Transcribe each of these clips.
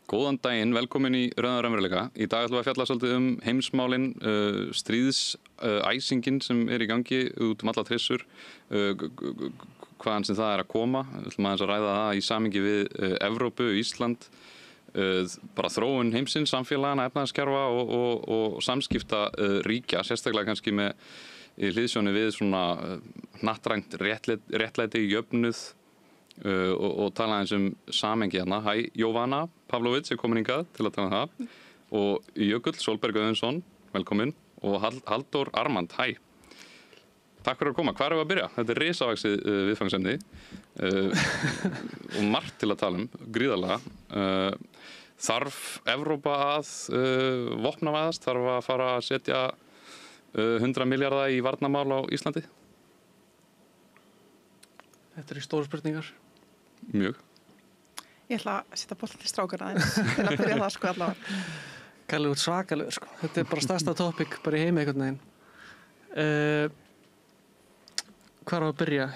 Góðan daginn, velkomin í Rauðan raunveruleika. Í dag ætlum við að fjalla svolítið heimsmálin, stríðsæsingin sem í gangi út alla trissur, hvaðan sem það að koma. Við ætlum aðeins að ræða það í samhengi við Evrópu, Ísland, bara þróun heimsins, samfélagana, efnahagskerfa og samskipta ríkja, sérstaklega kannski með hliðsjóni við svona hnattrænt réttlæti, jöfnuð og tala eins samhengi hérna. Hæ, Jovana Pavlovic komin hingað til að tala það og Jökull Sólberg Auðunsson, velkomin, og Halldór Armand, hæ. Takk fyrir að koma. Hvar erum við að byrja? Þetta risavaxið viðfangsefni og margt til að tala gríðarlega. Þarf Evrópa að vopnavæðast? Þarf að fara að setja 100 milljarða í varnarmál á Íslandi? Þetta stóru spurningar. Mjög. Ég ætla að setja boltan til strákana aðeins til að byrja það sko allavega. Kalli út svakalegur sko. Þetta bara stærsta topic bara í heimi einhvern veginn. Hvar á að byrja?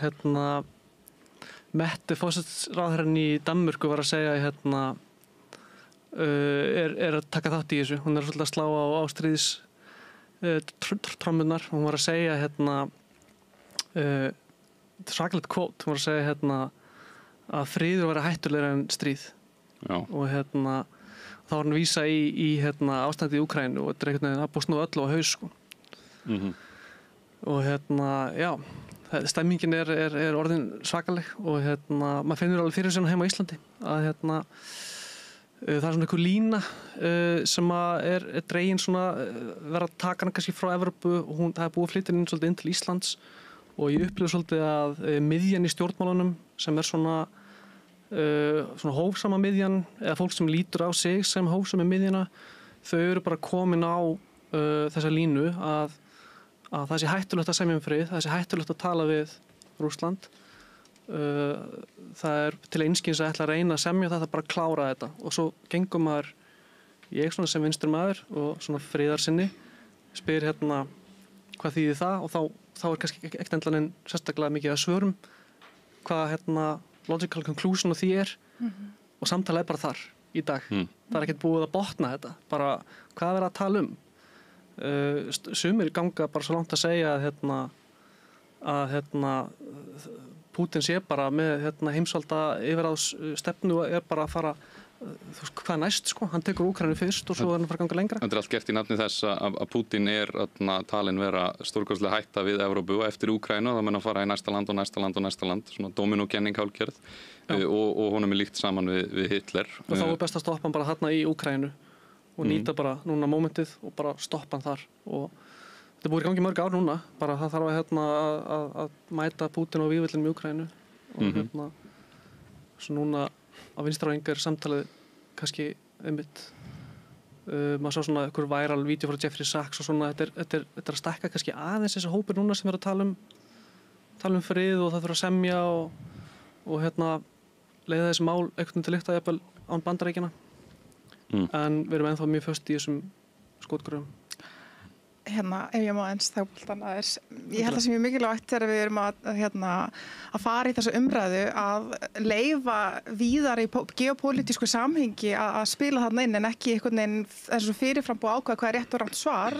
Mette forsætisráðherrann í Danmörku var að segja er að taka þátt í þessu. Hún svolítið að slá á stríðs trommunar. Hún var að segja svakalegt kvót. Hún var að segja að friður væri hættulegur en stríð. Já. Og þá var hann að vísa í ástandið í Úkraínu og þetta einhvern veginn að búst nú öllu á haus sko. Og já, stemmingin er orðin svakaleg og maður finnur alveg fyrir sig heima á Íslandi að það er svona einhver lína sem er dregin svona verið að taka hana kannski frá Evrópu og það er búið að flytja inn svolítið inn til Íslands og ég upplifa svolítið að miðjan í stjórnmálunum sem er svona hófsama miðjan eða fólk sem lítur á sig sem hófsama miðjana, þau eru bara komin á þessa línu að það sé hættulegt að semja frið, það sé hættulegt að tala við Rússland. Það er til einskis að ætla að reyna að semja þetta, bara klára þetta og svo gengur maður, ég svona sem vinstri maður og svona friðarsinni spyr hvað þýðir það og þá er kannski ekkert endilega en sérstaklega mikið að svörum hvað logical conclusion og því og samtala bara þar í dag. Það er ekkert búið að botna þetta, bara hvað er að tala sumir ganga bara svo langt að segja að Putin sé bara með heimsvalda yfirráðsstefnu og er bara að fara hvað næst sko, hann tekur Úkraínu fyrst og svo er hann að fara að ganga lengra. Þetta allt gert í nafni þess að Putin talin vera stórkostlega hætta við Evrópu og eftir Úkraínu þá mun að fara í næsta land og næsta land og næsta land, svona dominókenning hálfgerð og honum líkt saman við Hitler. Og þá er best að stoppa hann bara þarna í Úkraínu og nýta bara núna momentið og bara stoppa hann þar og þetta búið í gangi mörg ár núna, bara það þarf að mæta Putin og vígvillin í Úkraínu og svo núna á vinstri samtalið kannski einmitt maður sá svona einhver viral vídeo frá Jeffrey Sachs og svona þetta er að stækka kannski aðeins þessi hópur núna sem er að tala um frið og það þurfa að semja og leiða þessi mál einhvern til lykta jafnvel án Bandaríkjanna en við erum ennþá mjög föst í þessum skotgröfum. Ef ég má eins þá boltan aðeins. Ég held að sem mjög mikilvægt þegar við erum að fara í þessu umræðu að leyfa víðar í geopolítísku samhengi að spila þarna inn en ekki einhvern veginn þessu fyrirfram búið ákveða hvað er rétt og rangt svar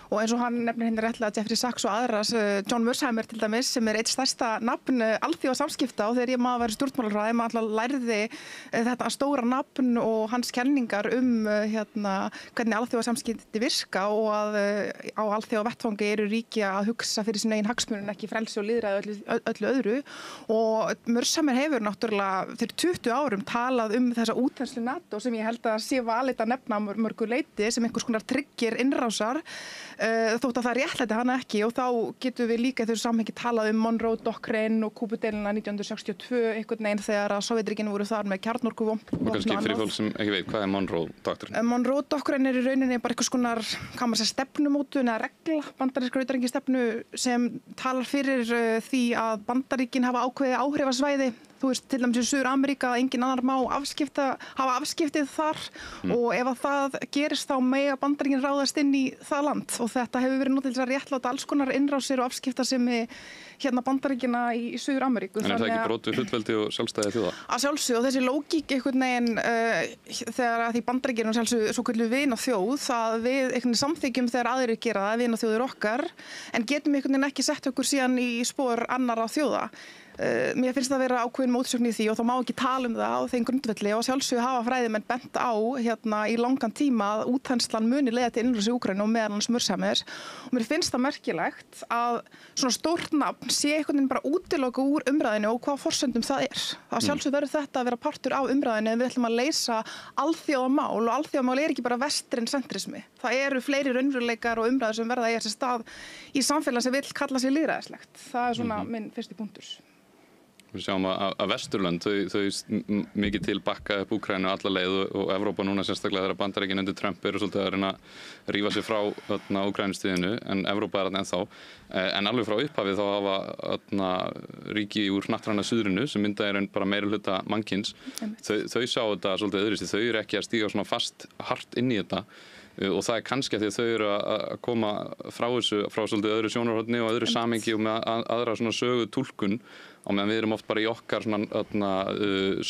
og eins og hann nefnir réttlega Jeffrey Sachs og aðras, John Mersheimer til dæmis sem er eitt stærsta nafn alþjóðasamskipta og þegar ég maður verið stjórnmálaráði maður alltaf lærði þetta stóra nafn og hans kenningar hvernig alþjóðasamskipti virka og að á alþjóðavettvangi eru ríki að hugsa fyrir sín eigin hagsmunum ekki frelsi og lýðræði öllu öðru og Mersheimer hefur náttúrulega fyrir 20 árum talað þessa útþenslu NATO sem ég held að sé valið að nefna mörgu leyti sem einhvers konar tryggir innrásar þótt að það réttlæti hana ekki og þá getum við líka í þessu samhengi talað Monroe Doctrine og Kúbudeiluna 1962 einhvern veginn þegar að Sovétríkin voru þar með kjarnorkuvopn. Og kannski fyrir fólk sem ekki veit, hvað er Monroe Doctrine? Monroe Doctrine er í rauninni bara einhvers konar stefnumótun eða regla, bandaríska utanríkisstefnu sem talar fyrir því að Bandaríkin hafa ákveðið áhrifasvæði þú veist, til dæmis í Suður-Ameríka að engin annar má hafa afskiptið þar og ef að það gerist þá mega Bandaríkin ráðast inn í það land og þetta hefur verið notið til að réttláta alls konar innrásir og afskiptasemi Bandaríkina í Suður-Ameríku. En er það ekki brot við hlutveldi og sjálfstæði þjóða? Að sjálfsögðu og þessi lógík einhvern veginn þegar að því Bandaríkin og sjálfsögðu svo kölluð vinaþjóð að við samþykjum þegar aðrir gera það, vinaþjóðir okkar, en getum einhvern veginn ekki sett okkur síðan í spor annarra þjóða. Mér finnst það að vera ákveðin mótsögn í því og þá má ekki tala það á þeim grundvelli og sjálfsögðu hafa fræðimenn bent á í langan tíma að útþenslan muni leiða til innrás í Úkraínu og meðal annars Mursamers og mér finnst það merkilegt að svona stórt nafn sé einhvern veginn bara útiloka úr umræðinu og hvað forsendum það er. Það sjálfsögðu verður þetta að vera partur af umræðinu en við ætlum að leysa alþjóðamál og alþjóðamál ekki bara vestræn sentrismi. Það eru fleiri raunveruleikar og umræður sem verða sér stað í samfélag sem vill kalla sig lýðræðislegt. Það er svona minn fyrsti punktur. Við sjáum að Vesturlönd, þau mikið til bakka upp Úkraínu alla leið og Evrópa núna sérstaklega þegar Bandaríkin undir Trump eru svolítið að reyna að rífa sig frá Úkraínustríðinu en Evrópa er þarna ennþá. En alveg frá upphafi þá hafa ríki úr hnattræna suðrinu sem mynda er bara meiri hluta mannkyns. Þau sjá þetta svolítið öðruvísi, þau eru ekki að stíga svona fast hart inn í þetta. Og það er kannski að því að þau eru að koma frá svolítið öðru sjónarhorni og öðru samhengi og með aðra svona sögu túlkun á meðan við erum oft bara í okkar svona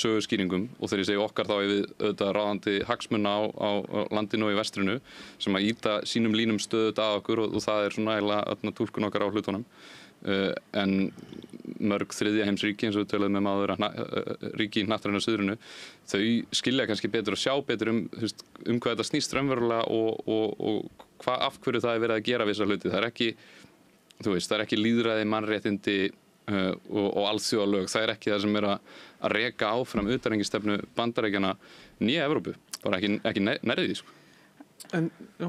söguskýringum og þegar ég segi okkar þá er við auðvitað ráðandi hagsmuna á landinu og í vestrinu sem að ýta sínum línum stöðut að okkur og það er svona eiginlega túlkun okkar á hlutunum. En mörg þriðja heimsríki eins og við töluðum áður ríki í hnattræna suðrinu þau skilja kannski betur og sjá betur hvað þetta snýst raunverulega og af hverju það er verið að gera við þessa hluti. Það er ekki, það er ekki lýðræði, mannréttindi og alþjóðalög. Það er ekki það sem er að reka áfram utanríkisstefnu Bandaríkjanna nýja Evrópu, bara ekki nærri því. En, já.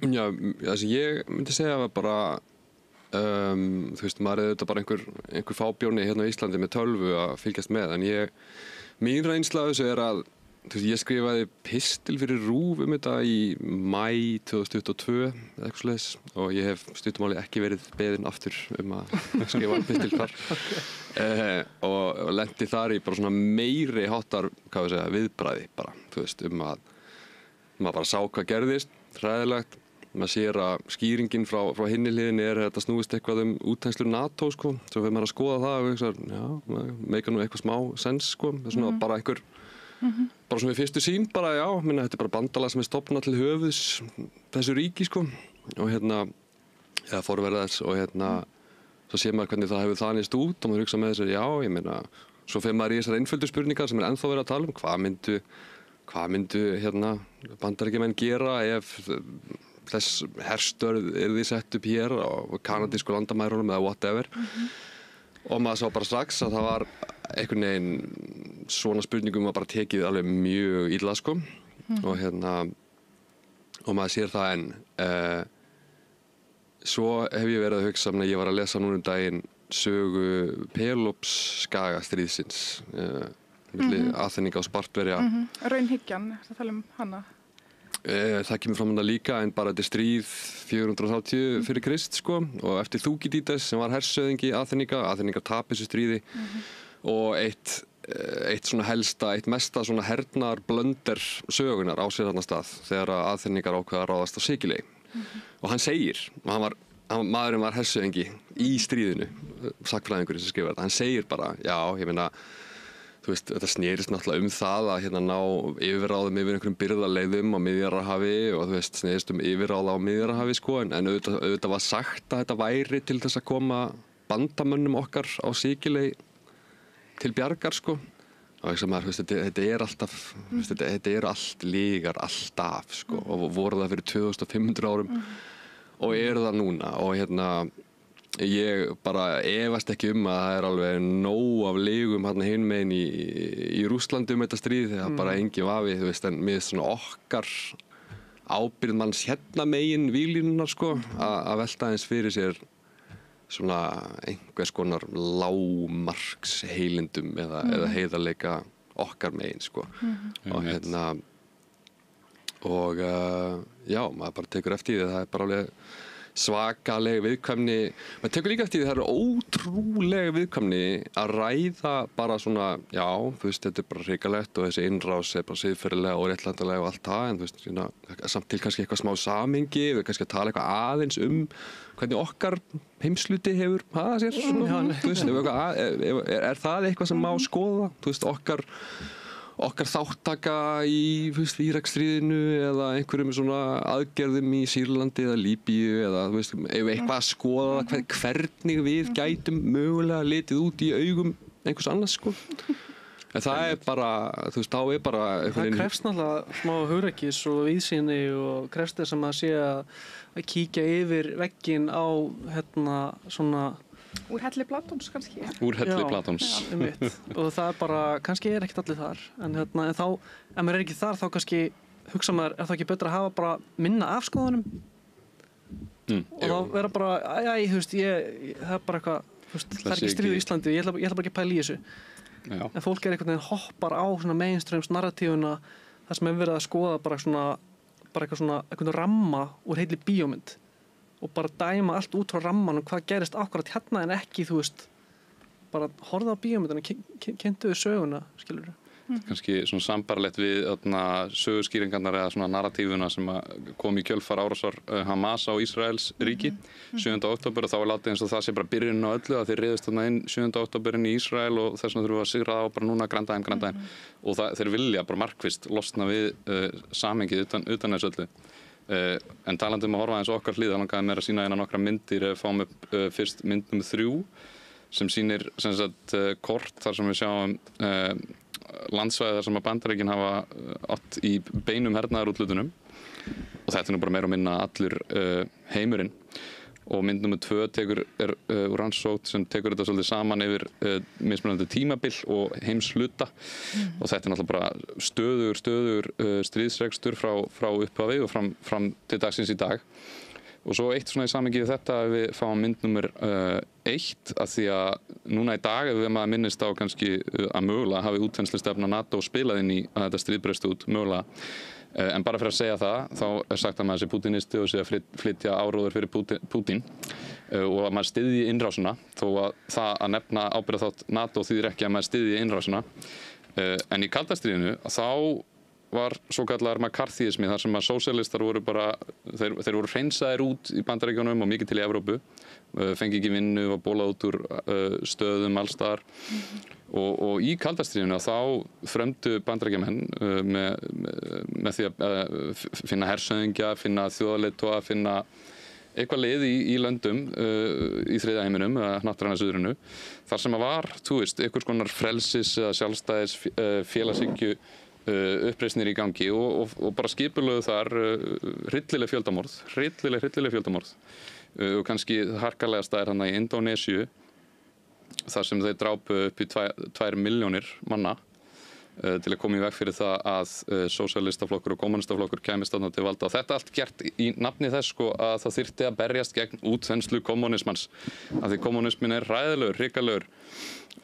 Já, altså ég myndi segja að bara maður er auðvitað bara einhver fábjóni hérna á Íslandi með tölvu að fylgjast með en mín reynsla af þessu er að ég skrifaði pistil fyrir RÚV þetta í maí 2022 eða eitthvað svoleiðis og ég hef stuttumáli ekki verið beðinn aftur að skrifa pistil þar og lenti þar í bara svona meiri háttar viðbragði bara, að maður bara sá hvað gerðist, hræðilegt. Maður sér að skýringin frá hinni hliðinni er að þetta snúist eitthvað útþenslu NATO sko, svo fyrir maður að skoða það og já, meika nú eitthvað smá sens sko, það er svona bara einhver bara svona við fyrstu sýn bara já, þetta er bara bandalag sem er stofnað til höfuðs þessu ríki sko og eða forverða þess og svo sér maður hvernig það hefur þanist út og maður hugsa með þessu, já, svo fyrir maður í þessar einföldu spurningar sem er ennþá verið að tala hvað myndu Bandaríkjamenn gera ef þess herstörð yrði sett upp hér á kanadísku landamærunum eða whatever og maður sá bara strax að það var einhvern veginn svona spurningum var bara tekið alveg mjög illa sko og og maður sér það enn svo hef ég verið að hugsa ég var að lesa núna daginn sögu Pelopsskagastríðsins milli Aþeninga og Spartverja Raunhyggjan, það tala hana það kemur fram hana líka en bara þetta er stríð 480 fyrir Krist sko og eftir Þúkýdídes sem var hersöðingi Aþeningar tapa þessu stríði og eitt svona helsta, eitt mesta svona hernar blönder sögunar á sér þarna stað þegar Aþeningar ákveða að ráðast á Sikiley og hann segir, maðurinn var hersöðingi í stríðinu, sagnfræðingurinn sem skrifar þetta, hann segir bara, já, ég meina þetta snerist náttúrulega það að ná yfirráðum yfir einhverjum birgðaleiðum á Miðjarðarhafi og snerist yfirráð á Miðjarðarhafi sko en auðvitað var sagt að þetta væri til þess að koma bandamönnum okkar á Sikiley til bjargar sko og þetta er alltaf þetta er allt lígar alltaf sko og voru það fyrir 2500 árum og eru það núna og ég bara efast ekki að það er alveg nóg af legum hinn megin í Rússlandi þetta stríð þegar bara engin vafi en mér svona okkar ábyrgðmanns megin víglínunar sko að velta eins fyrir sér svona einhvers konar lágmarks heilindum eða heiðarleika okkar megin sko og já, maður bara tekur eftir því það er bara alveg svakaleg viðkvæmni. Maður tekur líka eftir því það ótrúlega viðkvæmni að ræða bara svona, já, þú veist, þetta bara hrikalegt og þessi innrás bara siðferðilega og réttlætanlega og allt það, en þú veist, samt til kannski eitthvað smá samhengi, við kannski að tala eitthvað aðeins hvernig okkar heimsluti hefur hagað sér. Þú veist, það eitthvað sem má skoða? Þú veist, okkar þáttaka í Íraksstríðinu eða einhverjum svona aðgerðum í Sýrlandi eða Líbíu eða þú veist, ef eitthvað að skoða hvernig við gætum mögulega litið út í augum einhvers annars sko. En það bara, þú veist, þá bara það krefst náttúrulega smá hugrekis og víðsýni og krefst þess að maður sé að kíkja yfir vegginn á svona Úr helli Platóns kannski. Úr helli Platóns. Og það bara, kannski ekkert allir þar. En þá, ef maður ekki þar, þá kannski hugsa maður, það ekki betra að hafa bara minna af skoðunum? Og þá vera bara, þú veist, það bara eitthvað, þú veist, það ekki stríð í Íslandi, ég ætla bara ekki að pæla í þessu. Já. En fólk einhvern veginn hoppar á svona mainstreams narratífuna, þar sem verið að skoða bara eitthvað svona, einhvern ramma úr heilli bíómynd. Og bara dæma allt út frá rammanum hvað gerist akkurat hérna en ekki, þú veist, bara horfa á bíómyndina, kynntu við söguna, skilurðu. Kannski svona sambarlegt við sögurskýringarnar eða svona narratífuna sem kom í kjölfar árásar Hamas á Ísraels ríki 7. október og þá látið eins og það sé bara byrjunin á öllu að þeir réðust þarna inn 7. októberinn í Ísrael og þess vegna þurfum við að sigra það og bara núna grandaðin og þeir vilja bara markvisst losna við samhengið utan þessu öllu. En talandi að horfa eins og okkar hlið, þá langaði mér að sýna hérna nokkra myndir, fáum upp fyrst mynd nr. 3 sem sýnir sem sagt kort þar sem við sjáum landsvæði þar sem að Bandaríkin hafa átt í beinum hernaðarútlutunum og þetta er nú bara meira og minna allur heimurinn og mynd nr. 2 er úr rannsókn sem tekur þetta svolítið saman yfir mismunandi tímabil og heimshluta og þetta er náttúrulega bara stöðugur stríðsrekstur frá upphafi og fram til dagsins í dag. Og svo eitt svona í samhengi við þetta að við fáum mynd nr. 1 að því að núna í dag ef við maður minnist á kannski að mögulega hafi útþenslustefna NATO spilað inn í að þetta stríð breyst út mögulega. En bara fyrir að segja það, þá er sagt að maður sé pútinisti og sé að flytja áróður fyrir Pútín og að maður styðji innrásina, þó að það að nefna ábyrgðarþátt NATO þýðir ekki að maður styðji innrásina. En í kalda stríðinu þá var svokallaður McCarthyismi þar sem að sósíalistar voru bara, þeir voru hreinsaðir út í Bandaríkjunum og mikið til í Evrópu, fengi ekki vinnu og bólað út úr stöðum allstaðar og í kalda stríðinu þá fremdu Bandaríkjamenn með því að finna hersöðingja, finna þjóðarleiðtoga, finna eitthvað lið í löndum í þriðja heiminum, hnattræna suðrinu, þar sem að var, þú veist, einhvers konar frelsis eða sjálfstæðis félagshyggju uppreisnir í gangi og bara skipulögðu þar hryllileg fjöldamorð og kannski harkalegasta er þarna í Indónesíu þar sem þeir drápu upp í 2 milljónir manna til að koma í veg fyrir það að sósíalistaflokkur og kommunistaflokkur kæmist þarna til valda og þetta allt gert í nafni þess sko að það þyrfti að berjast gegn útþenslu kommunismans af því kommunismin er hræðilegur, hrikalegur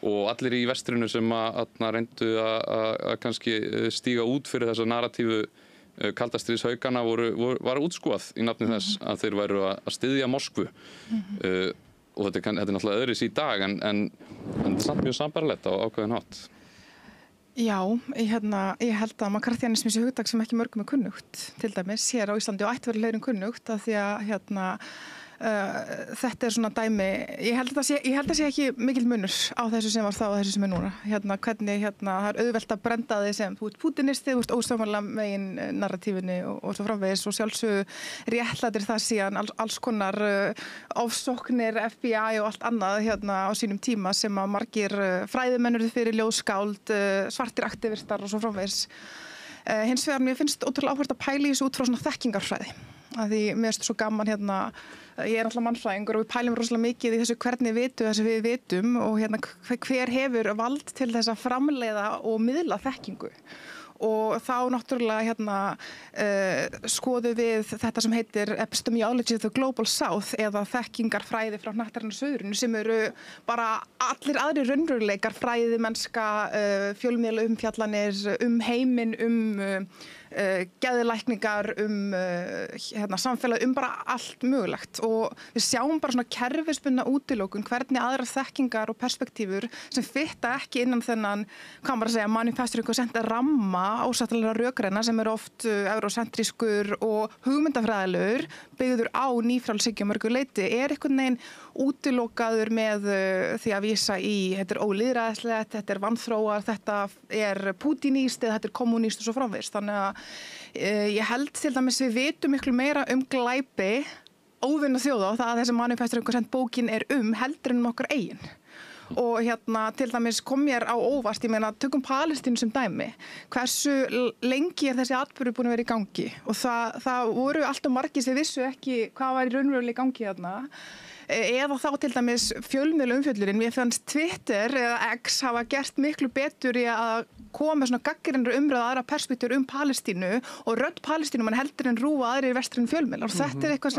og allir í vestrinu sem að reyndu að kannski stíga út fyrir þessa narratífu kaldastríðshaugana var útskúfað í nafni þess að þeir væru að styðja Moskvu og þetta er náttúrulega öðris í dag en þetta er samt mjög sambarlegt á ákveðin hátt. Já, ég held að McCarthyismi sé hugtak sem ekki mörgum er kunnugt til dæmis hér á Íslandi og ætti verið fleirum kunnugt af því að þetta er svona dæmi, ég held að það sé ekki mikill munur á þessu sem var þá og þessu sem er núna. Hvernig það er auðvelt að brenda þig sem þú ert pútinisti, þú ert ósammála megin narratífinni og svo framvegis og sjálfsögðu réttlætir það síðan alls konar ofsóknir, FBI og allt annað á sínum tíma sem að margir fræðimennur fyrir ljóðskáld, svartir aktivistar og svo framvegis. Hins vegar mér finnst ótrúlega áhvert að pæla í þessu út frá svona þekkingarfræði. Að því mér finnst svo gaman ég er alltaf mannfræðingur og við pælum rosalega mikið í þessu hvernig vitum þessu við vitum og hver hefur vald til þess að framleiða og miðla þekkingu. Og þá náttúrulega skoðum við þetta sem heitir Epistemology of the Global South eða þekkingarfræði frá hnattræna suðrinu sem eru bara allir aðrir raunveruleikar, fræði, mennska, fjölmiðla umfjallanir, heiminn, geðlækningar, samfélag, bara allt mögulegt og við sjáum bara svona kerfisbundna útilokun, hvernig aðrar þekkingar og perspektífur sem fitta ekki innan þennan, hvað maður að segja, manifestur ramma ásættilega rökræna sem oft eurocentrískur og hugmyndafræðilegur byggður á nýfrjálshyggju mörgu leyti einhvern veginn útilokaður með því að vísa í þetta ólýðræðislegt, þetta vanþróað, þetta pútíníst eða þetta kommuníst og svo framvegis. Þannig að ég held til dæmis við vitum miklu meira glæpi óvinna þjóða og það að þessi manifestur bókin heldur en okkar eigin. Og til dæmis kom mér á óvart, ég meina, tökum Palestínu sem dæmi. Hversu lengi þessi atburður búin að vera í gangi? Og það voru alltaf margir sem vissu ekki hvað var í raunverulega í gangi þarna. Eða þá til dæmis fjölmiðla umfjöllurinn. Mér fannst Twitter eða X hafa gert miklu betur í að koma með svona gagnrýnir umræðu aðra perspektífur Palestínu og rödd Palestínu mann heldur en RÚV og aðrir vestræn fjölmiðlar. Og þetta eitthvað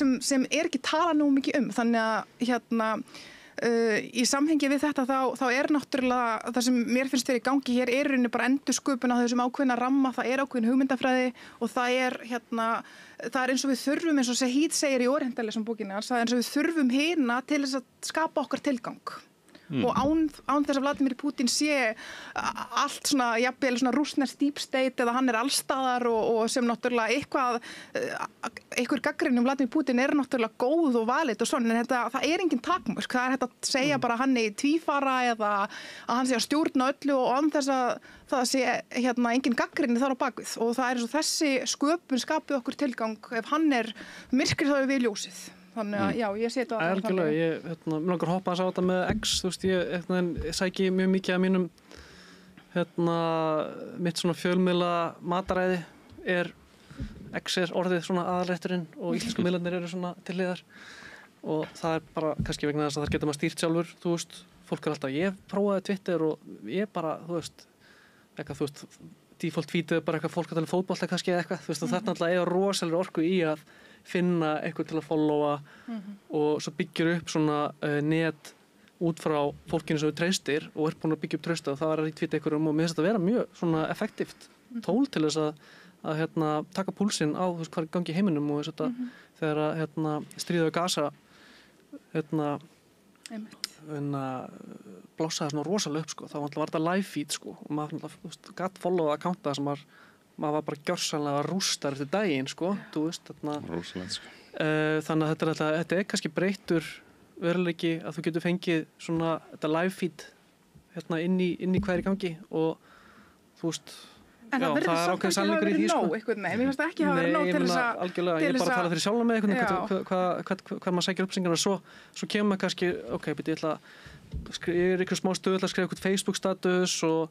sem ekki tala nú mikið Þannig að í samhengi við þetta þá náttúrulega það sem mér finnst verið í gangi hér rauninni bara endursköpun á þessum ákveðna ramma, það ákveðin hugmyndafræði og það eins og við þurfum, eins og Sahid segir í Orientalism bókinni hans, það eins og við þurfum hina til þess að skapa okkar tilgang. Og án þess að Vladimir Putin sé allt svona, jafnvel svona rússneskt deep state eða hann allstaðar og sem náttúrulega einhver gagnrýni Vladimir Putin náttúrulega góð og valid og svona, en það engin takmörk. Það hægt að segja bara hann tvífara eða að hann sé að stjórna öllu og án þess að það sé engin gagnrýni þar á bakvið. Og það eins og þessi sköpun skapi okkur tilgang, ef hann myrkrið þá við ljósið. Þannig að, já, ég sé þetta algjörlega, ég mér langar að hoppa að þetta með X, þú veist, ég sæki mjög mikið af mínum mitt svona fjölmiðla mataræði X orðið svona aðalrétturinn og íslensku miðlarnir svona til hliðar og það bara kannski vegna þess að þar getur maður stýrt sjálfur, þú veist, fólk alltaf, ég prófaði Twitter og ég bara, þú veist, default tweetið bara eitthvað fólk að tala fótbolta kannski eða eitthvað, þú veist, og þetta alltaf rosalega orku í að finna eitthvað til að followa og svo byggir upp svona net út frá fólkinu sem við treystir og búin að byggja upp trausta og það að retweeta einhverjum og mér finnst þetta að vera mjög svona effektíft tól til þess að taka púlsinn á þú veist hvað gangi í heiminum og þess að þegar að stríða við Gaza blossaði svona rosalega upp sko, þá var þetta live feed sko og maður gætt followa akkánta sem maður var bara gjörsamlega rústar eftir daginn sko, þú veist sko. Þannig að þetta kannski breyttur veruleiki að þú getur fengið svona þetta live feed inn í hvað í gangi og þú veist en það verður samt ekki að hafa verið nóg einhvern veginn, mér finnst það ekki að hafa verið nóg til þess að algjörlega, ég bara tala fyrir sjálfa með hvað maður sækir upplýsingar og svo kemur maður kannski, ok, ég ætla ég eitthvað smá stöð að skrifa eitthvað Facebook status og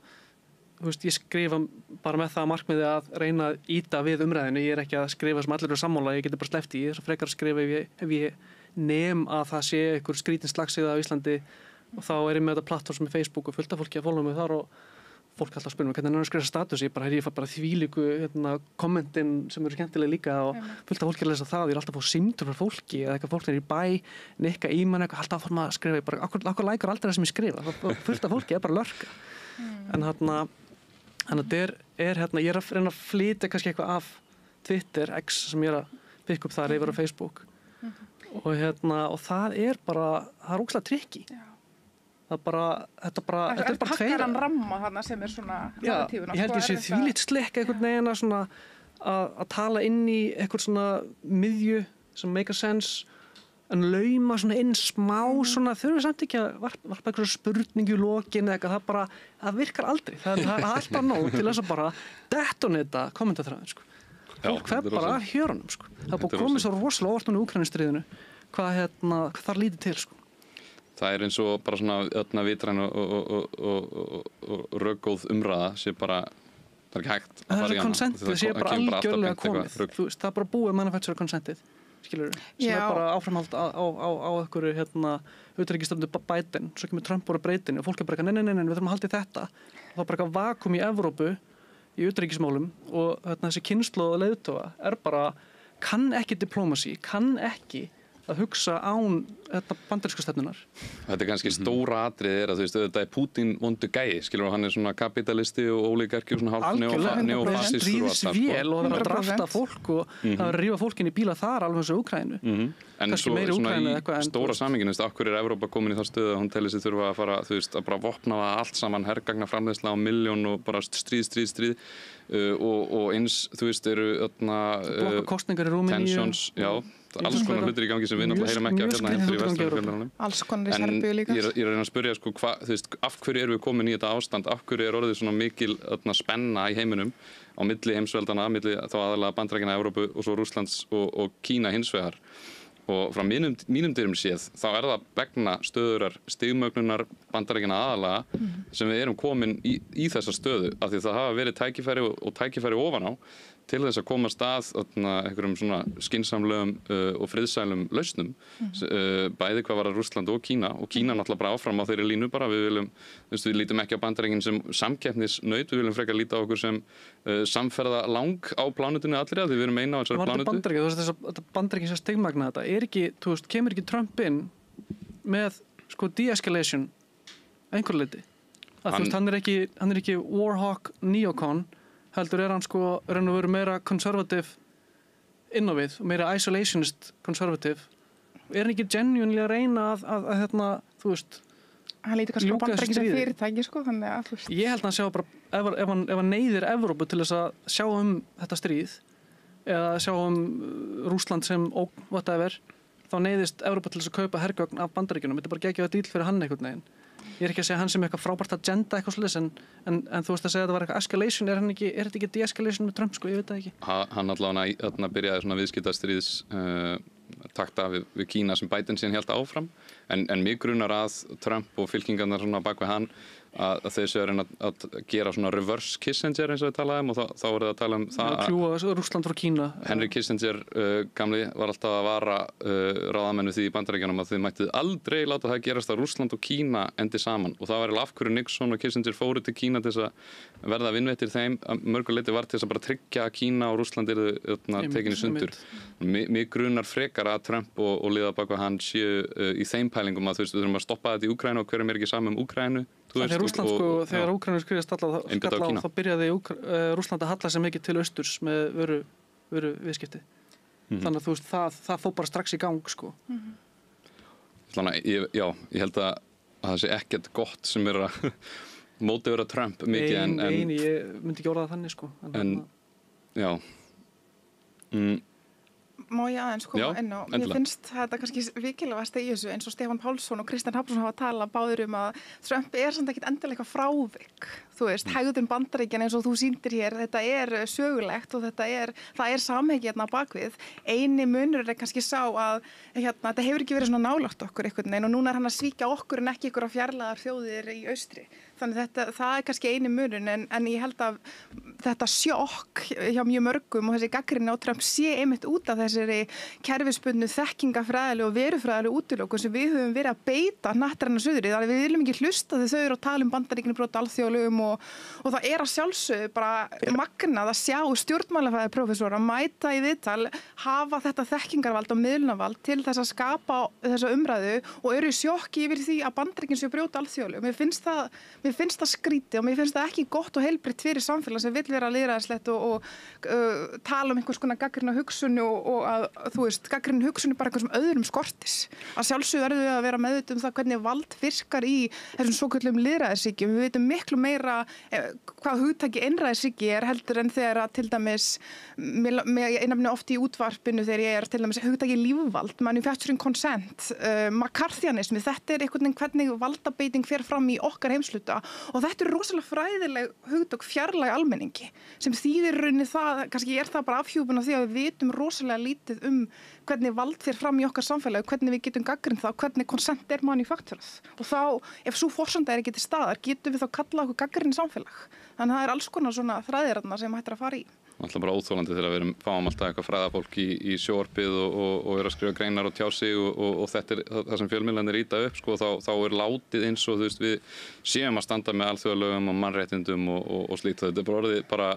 þú veist, ég skrifa bara með það markmiði að reyna að ýta við umræðinu, ég ekki að skrifa sem allir eru sammála, ég geti bara sleppt í, ég svo frekar að skrifa ef ég nem að það sé einhver skrítin slagsíða á Íslandi og þá ég með þetta plattform sem er Facebook og fullt af fólki að followa mig þar og fólk alltaf spyrir mig hvernig að skrifa status, ég fæ bara þvílíku kommentin sem eru skemmtilega líka og fullt af fólki að lesa það, ég alltaf að fá símtöl frá fólki eða eitthvað fólk í bæ, nikka í mann eitthvað alltaf að skrifa, bara okkur lækar aldrei það sem ég skrifa, fullt af fólki bara lörka en þannig að ég að reyna að flytja kannski eitthvað af Twitter, X sem ég að pikka upp þar yfir á Facebook og það bara, það ógeðslega tricky. Þetta er bara tveir ramma þarna sem svona narratífuna. Já, ég held ég sé þvílíkt slekka einhvern veginn að svona að tala inn í eitthvað svona miðju sem make a sense en lauma svona inn smá svona þurfum samt ekki að varpa eitthvað spurningu í lokin eða eitthvað, það virkar aldrei það er allt bara nóg til þess að bara detonata kommentaþræðin sko. Fólk bara að hjörunum sko. Það búið komið svo rosalega óvart núna í Úkraínustríðinu hvað þar lítið til sko. Það er eins og bara svona vitræn og röggóð umræða sé bara það er ekki hægt að fara í hana. Konsentið sé bara algjörlega komið. Það er bara búið manufacturer konsentið skilur sem er bara áframhald á einhverju utanríkisstefnu Biden, svo kemur Trump úr breytinu og fólk er bara nei, við þurfum að halda í þetta og það er bara eitthvað vakuum í Evrópu í utanríkismálum og þessi kynslóð leiðtoga bara kann ekki diplomasi, kann ekki að hugsa án bandarísku stefnunar. Þetta kannski stóra atrið að þetta Pútín vondu gæi, skilur, hann svona kapitalisti og ólígarki og svona hálf neofasistur og allt. Stríðsvél og það að drafta fólk og það að rífa fólkin í bíla þar alveg eins og Úkraínu. En svo svona í stóra samhenginu, af hverju Evrópa komin í þá stöðu að hún telli sig þurfa að fara, að bara vopna það allt saman, hergagna framleiðsla á milljón og bara stríð og eins, eru blokka kosningar í Rúmeníu, tensions, já, alls konar hlutir í gangi sem við náttúrulega heyrum ekki af hérna heldur í Vesturfjörðunum. Alls konar í Serbíu líka. En ég er að reyna að spyrja, af hverju erum við komin í þetta ástand, af hverju orðið svona mikil spenna í heiminum á milli heimsveldana, milli þá aðalega Bandaríkjanna, Evrópu og svo Rússlands og Kína hins vegar. Og frá mínum dyrum séð, þá það vegna stöðurar stigmögnunar Bandaríkjanna aðalega sem við erum komin í þessa stöðu, af því það hafa verið tækifæri og tækifæri ofan á til þess að koma stað einhverjum svona skynsamlegum og friðsælum lausnum, bæði hvað var að Rússland og Kína náttúrulega bara áfram á þeirri línu bara, við lítum ekki á Bandaríkin sem samkeppnisnaut, við viljum frekar líta á okkur sem samferða lang á plánutinu allri, af því við erum eina á þessari plánutu. Þetta Bandaríkin sem stigmagna þetta, kemur ekki Trump inn með de-escalation einhver leyti? Hann er ekki warhawk neocon, heldur hann raun og veru meira conservative inn á við, meira isolationist conservative. Hann ekki genuinely að reyna að hann lítur kannski á Bandaríkin sem fyrirtæki, þannig að ég held að hann sjá bara, ef hann neyðir Evrópu til þess að sjá þetta stríð, eða sjá Rússland sem whatever, þá neyðist Evrópa til þess að kaupa hergögn af Bandaríkjunum. Þetta bara geggjað díl fyrir hann einhvern veginn. Ég er ekki að segja hann sem eitthvað frábært agenda eitthvað svoleiðis, en þú veist að segja að þetta var eitthvað escalation, er þetta ekki de-escalation með Trump, ég veit það ekki. Hann allavega byrjaði svona viðskiptastríðs takta við Kína sem Biden síðan hélt áfram, en mig grunar að Trump og fylkingarnar svona bak við hann að þeir séu að gera svona reverse Kissinger eins og við talaðum, og þá voru það að tala það að kljúa Rússland frá Kína. Henry Kissinger gamli var alltaf að vara ráðamennu því í Bandaríkjunum að þið mættið aldrei láta það gerast að Rússland og Kína endi saman, og það var af hverju Nixon og Kissinger fóru til Kína til þess að verða vinvettir þeim, mörguleiti var til þess að bara tryggja að Kína og Rússland yrðu tekin í sundur. Mig grunar frekar að Trump og liða bak við hann séu í þeim pælingum að við þurfum að stoppa þetta í Úkraínu og hverjum ekki saman Úkraínu. Þegar Rússland þegar Úkraínu skrifast skalla á, þá byrjaði Rússland að halla sig mikið til austurs með vöru viðskipti. Þannig að það fór bara strax í gang, ég held að það sé ekkert gott sem að móti vera Trump mikið ég myndi ekki orða það þannig, já. Má ég aðeins koma inn á, mér finnst þetta kannski vikilvægast í þessu, eins og Stefán Pálsson og Kristján Hrafnsson hafa talað báðir að Trump samt ekkert endilega eitthvað frávik. Hegðun Bandaríkjanna eins og þú sýndir hér, þetta sögulegt og það samhengi hérna bakvið. Eini munur kannski sá að þetta hefur ekki verið svona nálægt okkur einhvern veginn, og núna hann að svíkja okkur en ekki ykkur fjarlægar þjóðir í austri. Þannig það kannski eini munur, en ég held að þetta sjokk hjá mjög mörgum og þessi gagnrýni á Trump sé einmitt út af þessari kerfisbundnu þekkingafræðilegu og verufræðilegu útilokun sem við höfum verið að beita hnattræna suðri. Þannig við viljum ekki hlusta þegar þau eru að tala Bandaríkin brot alþjóðalögum og það að sjálfsögðu bara magnað að sjá stjórnmálafræði prófessor að mæta í viðtal, hafa þetta þekkingarvald og miðlunarvald til þess að skapa þessa umræðu og eru í sjokki yfir því að Bandaríkin séu brjóta alþjóðalögum. Mér finnst það skrítið og mér finnst það ekki gott og heilbrigt fyrir samfélag sem vill vera lýðræðislegt og tala einhvers konar gagnrýna hugsun og að gagnrýna hugsun bara einhversum öðrum skortis. Að sjálfsögðu verðum við að vera meðvituð það hvernig vald virkar í þessum svokölluðum lýðræðisríkjum. Við veitum miklu meira hvað hugtaki einræðisríki heldur en þegar að til dæmis ég nefni oft í útvarpinu þegar ég til dæmis hugtaki lífvald, manufacturing consent, McCarthyismi, þetta einhvern veginn hvernig valdabeiting fer fram í okkar heimsluta. Og þetta rosalega fræðileg hugtök fjarlæg almenningi sem þýðir rauninni það, kannski það bara afhjúpun af því að við vitum rosalega lítið hvernig vald fer fram í okkar samfélagi, hvernig við getum gagnrýnt það, hvernig konsent manufakturað. Og þá, ef svo forsenda ekki til staðar, getum við þá kallað okkur gagnrýni samfélag. Þannig að það alls konar svona þræðirarna sem hættir að fara í. Alltaf bara óþólandi þegar við fáum alltaf eitthvað fræðafólk í sjónvarpið og að skrifa greinar og tjá sig og þetta það sem fjölmiðlarnir ýta upp, þá látið eins og við séum að standa með alþjóðalögum og mannréttindum og slíkt. Þetta bara orðið bara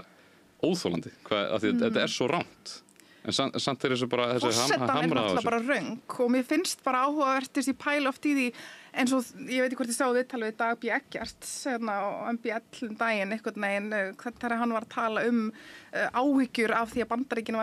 óþólandi, af því þetta svo rangt. En samt er þessu bara þessi forsetan er hamrað á náttúrulega þessu. bara röng og mér finnst bara áhugavert ég pæla oft í því eins og ég veit ekki hvort ég sá viðtal við Dag B. Eggerts á MBL daginn einhvern veginn þegar hann var að tala áhyggjur af því að Bandaríkin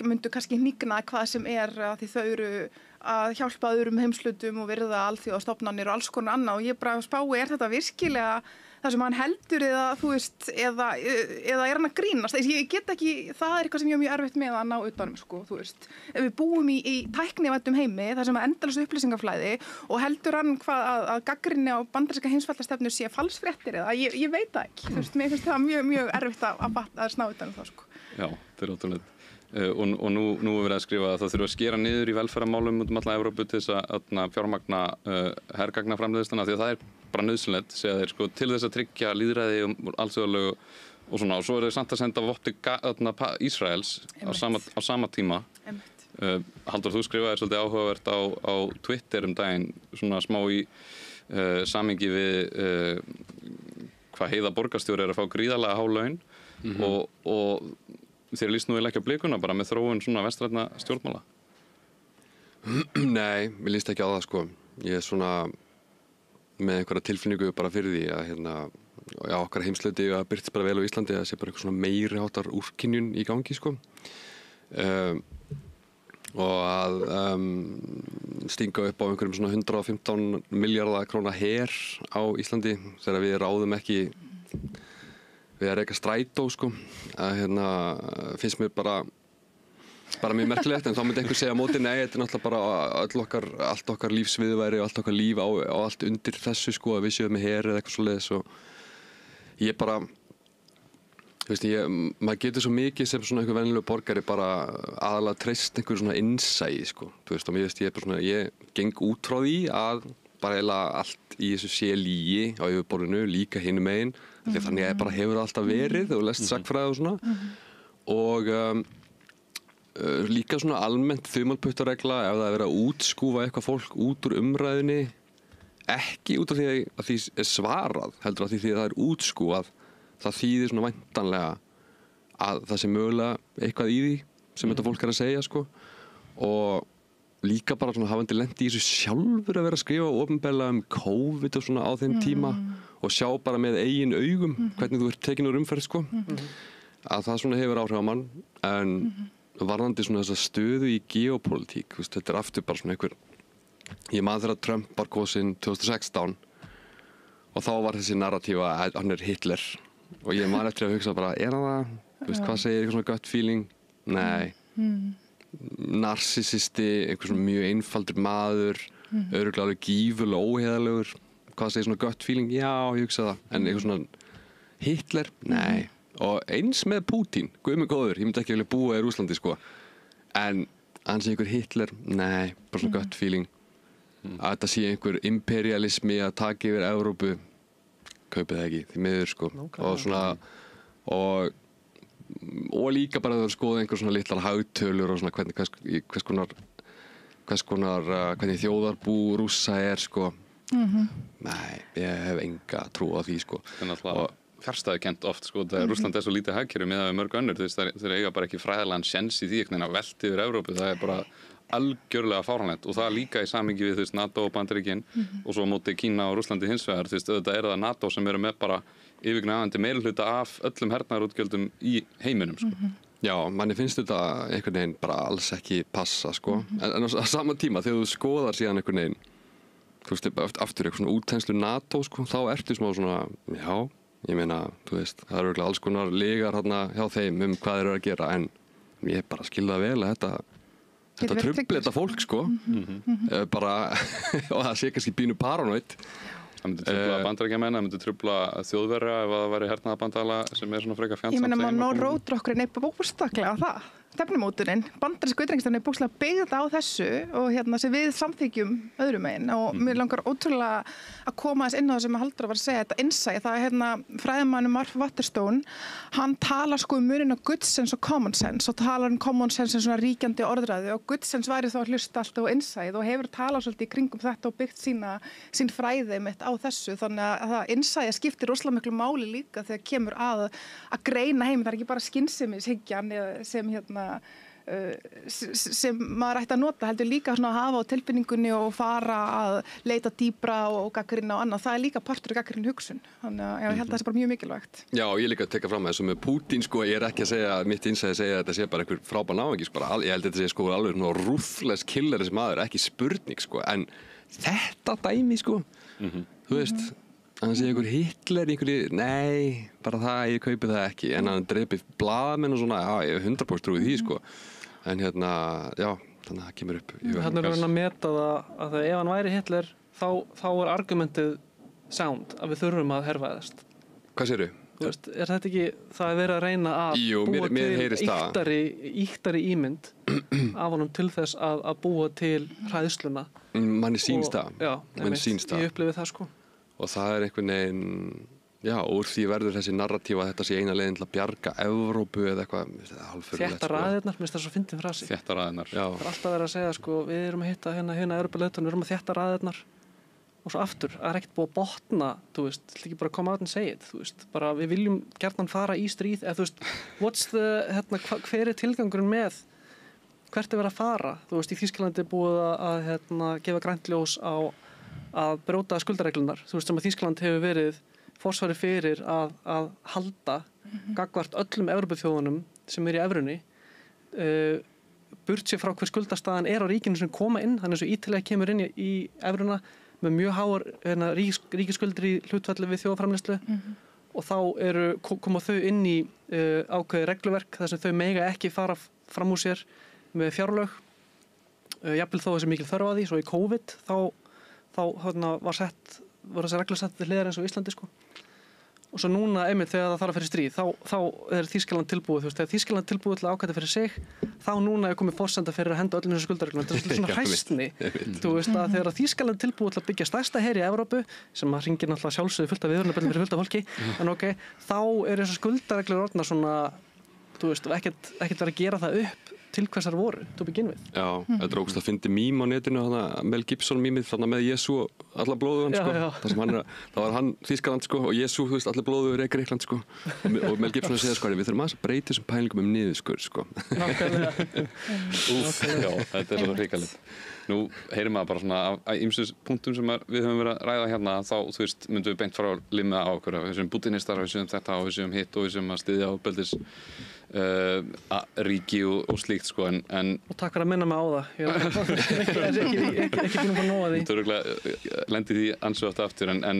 myndu kannski hnígna hvað sem að því þau eru að hjálpa öðrum heimslutum og virða alþjóðastofnanir og alls konar annað og ég bara spái þetta virkilega það sem hann heldur eða þú veist eða er hann að grínast ég get ekki, það er eitthvað sem ég er mjög erfitt með að ná utanum sko, þú veist ef við búum í tæknivæddum heimi þar sem endalaust upplýsingaflæði og heldur hann að gagnrýni á bandaríska heimsvaldastefnu sé falsfréttir eða ég veit það ekki, þú veist, mér finnst það mjög erfitt að sná utanum það sko. Já, þetta er ótrúlega. Og nú er verið að skrifa að það þurfa að skera niður í velferðarmálum út alla Evrópu til þess að fjármagna hergagnaframleiðsluna því að það er bara nauðsynlegt segja þeir sko til þess að tryggja lýðræði og alþjóðalög og svona og svo er þeir samt að senda vopn til Ísraels á sama tíma. Halldór, þú skrifaðir svolítið áhugavert á Twitter daginn svona smá í samhengi við hvað Heiða borgarstjóri að fá gríðarlega há laun og þér líst nú ekki á blikuna bara með þróun svona vestrænna stjórnmála? Nei, mér líst ekki á það sko. Ég er svona með einhverja tilfinningu bara fyrir því að okkar heimslauti að byrtist bara vel á Íslandi að sé bara eitthvað svona meiri háttar úrkynjun í gangi sko. Og að stinga upp á einhverjum svona 115 milljarða króna her á Íslandi þegar við ráðum ekki við að reka strætó sko að finnst mér bara mjög merkilegt en þá myndi einhver segja á móti nei, þetta er náttúrulega bara allt okkar lífsviðurværi og allt okkar líf á allt undir þessu sko að við séum með her eða eitthvað svoleiðis og ég bara þú veist, maður getur svo mikið sem svona einhver venjulegur borgari bara aðalega treyst einhverju svona innsæi sko, þú veist, og ég geng út frá því að bara eiginlega allt í þessu sé lygi á yfirborðinu, líka hinum megin því þannig að bara hefur alltaf verið og lest sagnfræði og svona og líka svona almennt þumalputtaregla ef það er verið að útskúfa eitthvað fólk út úr umræðunni ekki út af því að því er svarað heldur af því að það er útskúfað það þýðir svona væntanlega að það sé mögulega eitthvað í því sem þetta fólk er að segja sko og líka bara svona hafandi lent í þessu sjálfur að vera að skrifa opinberlega COVID og svona á þeim tíma og sjá bara með eigin augum hvernig þú ert tekin úr umferð sko að það svona hefur áhrif á mann en varðandi svona þessa stöðu í geopólitík, þetta er aftur bara svona einhver ég man þegar Trump var kosinn 2016 og þá var þessi narratífa að hann er Hitler og ég man eftir að hugsa bara er hann það? Hvað segir eitthvað svona gut feeling? Nei narsisisti, einhver svona mjög einfaldur maður örugglega alveg gífurlega óheiðarlegur hvað segir svona gut feeling? Já, ég hugsa það en eitthvað svona Hitler? Nei og eins með Putin, guð mig góður ég myndi ekki vilja búa í Rússlandi sko en hann sé einhver Hitler? Nei, bara svona gut feeling að þetta sé einhver imperialismi að taka yfir Evrópu kaupið það ekki, því miður sko og svona og líka bara að skoða einhver svona litlar hagtölur og svona hvernig þjóðarbú Rússa er sko nei, ég hef enga trú á því sko og fjarstæðukennt oft sko þegar Rússland er svo lítið hagkerfi miðað við mörg önnur þeir eiga bara ekki fræðilegan séns í því að velta yfir Evrópu, það er bara algjörlega fáránlegt og það líka í samhengi við NATO og Bandaríkin og svo á móti Kína og Rússlandi hins vegar auðvitað er það NATO sem eru með bara yfirgnæfandi meirihluta af öllum hernaðarútgjöldum í heiminum sko. Já, manni finnst þetta einhvern veginn bara alls ekki passa sko en á sama tíma þegar þú skoðar síðan einhvern veginn þú veist, aftur eitthvað svona útþenslu NATO sko, þá ertu smá svona já, ég meina, þú veist, það eru alls konar lygar hérna hjá þeim hvað þeir eru að gera en ég bara skilða vel að þetta trufli þetta fólk sko bara og það sé kannski pínu paranoid það myndi trufla Bandaríkjamenn, það myndi trufla Þjóðverja ef það væri hernaðarbandala sem er svona frekar fjandsamt. Ég meina maður ná rótrokkurinn eitthvað bókstaklega á það stefnumótunin, bandaríska utanríkisstefnan er bókstaflega byggð á þessu og sem við samþykjum öðrum megin og mér langar ótrúlega að koma þess inn á það sem Halldór var að segja þetta innsæi, það er fræðimannum Mark Waterstone, hann talar sko muninn á good sense og common sense og talar common sense sem svona ríkjandi orðræðu og good sense væri þá að hlusta alltaf á innsæið og hefur talað svolítið í kringum þetta og byggt sín fræði mitt á þessu þannig að það innsæið skiptir rosalega miklu máli líka þegar kemur að greina heim, það er ekki bara skynsemishyggjan sem sem maður ætti að nota, heldur líka svona að hafa á tilfinningunni og fara að leita dýpra og gagnrýna og annað. Það er líka partur af gagnrýnin hugsun. Þannig að ég held að það sé bara mjög mikilvægt. Já, og ég líka að teka fram að þessu með Pútín, sko, ég er ekki að segja, mitt innsæði segja að þetta sé bara einhver frábær náungi, sko, ég held að þetta sé sko alveg ruthless killer þessi maður, ekki spurning, sko, en þetta dæmi, sko, þú veist, hann sé einhver Hitler, nei, bara það, ég kaupi það ekki, en hann dreipið blaðamenn og svona, já, ég hef 100% trúið því, sko, en hérna, já, þannig að það kemur upp. Þannig er hann að meta það að ef hann væri Hitler, þá er argumentið sound, að við þurfum að herfaðast. Hvað segirðu? Þú veist, er þetta ekki, það að vera að reyna að búa til íktari ímynd af honum til þess að búa til hræðsluna. Manni sýnst það. Já, ég upplifi það, sko. Og það er einhvern veginn, já, úr því verður þessi narratíf að þetta sé eina leiðin til að bjarga Evrópu eða eitthvað, halvfurðulegt. Þétta raðirnar, minnst það svo fyndin frasi. Þétta raðirnar. Það er alltaf verið að segja, sko, við erum að hitta hérna Evrópuleiðtogann, við erum að þétta raðirnar. Og svo aftur, það er ekkert búið að botna, þú veist, það er ekki bara að koma out and say it, þú veist, bara við viljum gjarnan fara í stríð, eða þú veist, hver er tilgangurinn með, hvert er verið að fara, þú veist, í Þýskalandi er búið að gefa grænt ljós á að brjóta skuldareglunar, þú veist, sem að Þýskaland hefur verið forsvari fyrir að halda gagnvart öllum Evrópuþjóðunum sem er í evrunni, burt sér frá hver skuldastaðan er á ríkinu sem koma inn, þannig að svo ítalega kemur inn í evruna, með mjög háar ríkisskuldir í hlutfalli við þjóðarframleiðslu og þá koma þau inn í ákveðið regluverk þar sem þau mega ekki fara fram úr sér með fjárlög, jafnvel þó þessi mikil þörf á því, svo í COVID þá var þessi reglur sett til hliðar eins og Íslandi, sko. Og svo núna, einmitt, þegar það þarf að fyrir stríð, þá er Þýskaland tilbúið, þú veist, þegar Þýskaland tilbúið til að ákvæða fyrir sig, þá núna er komið forsenda fyrir að henda öllum þessu skuldareglum. Þetta er svona hræstni, þú veist, að þegar Þýskaland tilbúið til að byggja stærsta her í Evrópu, sem að hringir náttúrulega sjálfsögðu fullt af viðvörunarbjöllum fyrir fullt af fólki, en ok, þá er þessu skuldareglur orðnar svona, þú veist, ekkert verið að gera það upp til hvers þær voru, to begin with. Já, þetta er ógst að fyndi mím á netinu, Mel Gibson mýmið, þarna með Jesú alla blóðugan, sko. Það var hann Þýskaland, sko, og Jesú, þú veist, alla blóðugur er Grikkland, sko. Og Mel Gibson segja, sko, við þurfum að breyta þessum pælingum niðurskurð, sko. Nákvæmlega. Já, þetta er svo hrikalegt. Nú heyrir maður bara svona af ýmsum punktum sem við höfum verið að ræða hérna, þá, þú veist, myndum við beint fara að limma á okkur, við séum bútinistar, við séum þetta og við séum hitt og við séum að styðja ábeldis ríki og slíkt, sko, en og takk fyrir að minna mig á það. Ég er ekki búin að fá nóg að því. Þú örugglega lendir því ansi oft aftur, en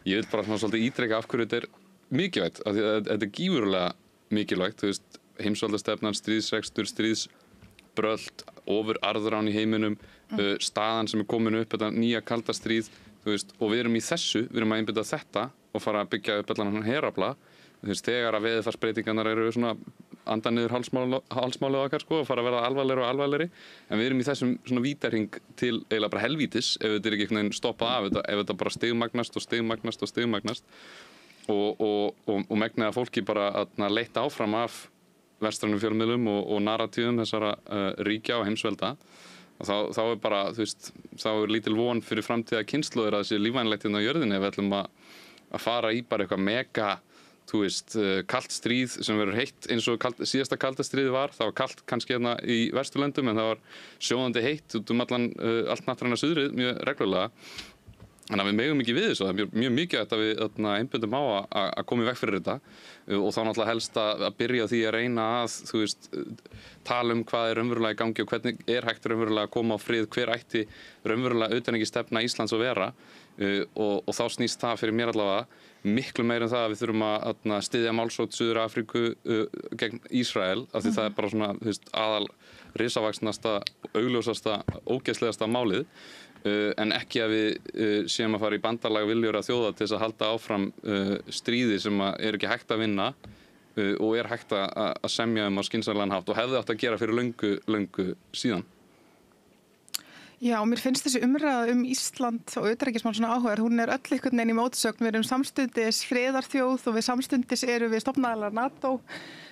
ég vil bara svona svolítið ítreka af hverju þetta er mikilvægt, af því að þetta er gífurlega mikilvægt, þú veist, heimsvaldastefnan, stríðsrekstur, stríðsbrölt, ofurarðrán í heiminum, staðan sem er komin upp, þetta nýja kalda stríð, þú veist, og við erum í þessu, við erum að einbytta þetta og fara að byggja upp allan herafla, þú veist, þegar að veðurfarsbreytingarnar eru svona anda niður hálsmálið okkar, sko, og fara að verða alvarlegri og alvarlegri, en við erum í þessum svona vítarhring til eiginlega bara helvítis ef þetta er ekki einhvern veginn stoppað af, ef þetta bara stigmagnast og stigmagnast og stigmagnast og megnið að fólki bara að leita áfram af vestrænum fjölmiðlum og narratíðum þessara ríkja og heimsvelda. Þá er bara, þú veist, þá er lítil von fyrir framtíða kynslóðir að þessi lífvænlegt hérna á jörðinni ef við ætlum að fara í bara eitthvað mega, þú veist, kalt stríð sem verður heitt eins og síðasta kalda stríði var. Það var kalt kannski hérna í Vesturlöndum en það var sjóðandi heitt út allt nattræna suðrið mjög reglulega. Þannig að við megum ekki við þessu, það er mjög mikið að við einbundum á að koma í veg fyrir þetta og þá náttúrulega helst að byrja því að reyna að, þú veist, tala hvað er raunverulega í gangi og hvernig er hægt raunverulega að koma á frið, hver ætti raunverulega utanríkisstefna Íslands að vera og þá snýst það fyrir mér allavega miklu meira en það að við þurfum að styðja málsókn Suður Afríku gegn Ísrael af því það er bara svona, þú veist, aðal risavaxnasta, augljósasta, ógeðslegasta málið. En ekki að við séum að fara í bandalag viljóra þjóða til þess að halda áfram stríði sem er ekki hægt að vinna og er hægt að semja á skynsamlegan hátt og hefði átt að gera fyrir löngu síðan. Já, mér finnst þessi umræða Ísland og utanríkismál svona áhugaverð, hún er öll einhvern veginn í mótsögn, við erum samstundis friðarþjóð og við samstundis erum við stofnaðalar NATO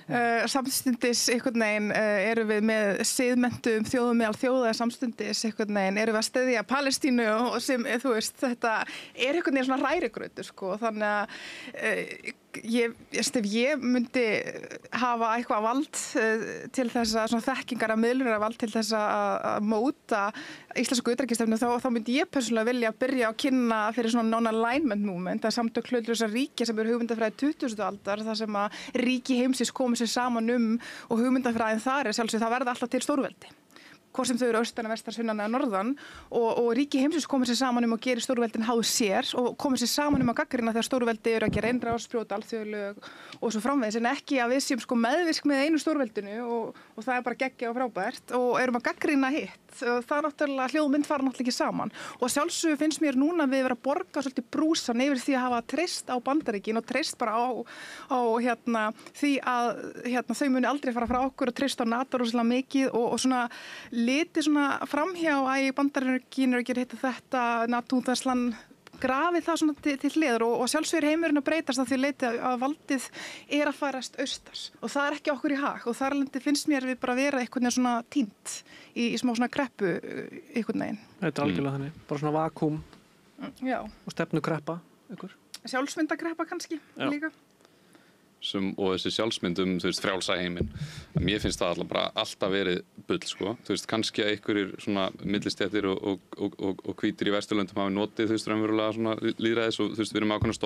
Samstundis einhvern veginn erum við með siðmenntum þjóðum meðal þjóða, samstundis einhvern veginn erum við að styðja Palestínu og sem, þú veist, þetta er einhvern veginn svona hrærigrautur, sko, þannig að ég myndi hafa eitthvað vald til þess að, svona þekkingar að miðlunar vald til þess að móta íslensku utanríkisstefnu, þá myndi ég persónulega vilja byrja að kynna fyrir svona non-alignment movement, það er samtök hlutlausra ríkja sem eru hugmyndafræði 20. aldar, þar sem að ríki heimsins komi sér saman og hugmyndafræðin þar er sjálfsög, það verða alltaf til stórveldi. Hvort sem þau eru austan, vestan, sunnan eða norðan og ríki heimsins komið sér saman og gerir stórveldin háð sér og komið sér saman að gagnrýna þegar stórveldi eru að gera innrás, brjóta alþjóðalög og svo framvegis, en ekki að við séum sko meðvirk með einu stórveldinu og það er bara geggjað og frábært og erum að gagnrýna hitt. Það er náttúrulega, hljóð og mynd fara náttúrulega ekki saman og sjálfsögðu finnst mér núna við vera að borga svolítið brúsan yfir því að hafa treyst á Bandaríkin og treyst bara á því að þau muni aldrei fara frá okkur og treyst á NATO rosalega mikið og svona litið svona framhjá að Bandaríkin eru að gera hitt og þetta, NATO, Þessland grafið það svona til hliðar og sjálfsögur heimurinn að breytast að því leiti að valdið er að færast austars og það er ekki okkur í hag og þar alveg finnst mér við bara vera einhvern veginn svona týnt í smá svona kreppu einhvern veginn. Þetta er algjörlega þannig, bara svona vakúm og stefnukreppa einhver. Sjálfsmyndakreppa kannski líka. Og þessi sjálfsmyndum, þú veist, frjálsa heiminn. Mér finnst það alltaf verið bull, sko. Þú veist, kannski að einhverjir svona millistéttir og hvítir í Vesturlöndum hafi notið, þú veist, raunverulega svona lýðræðis og þú veist, við erum ákveðnar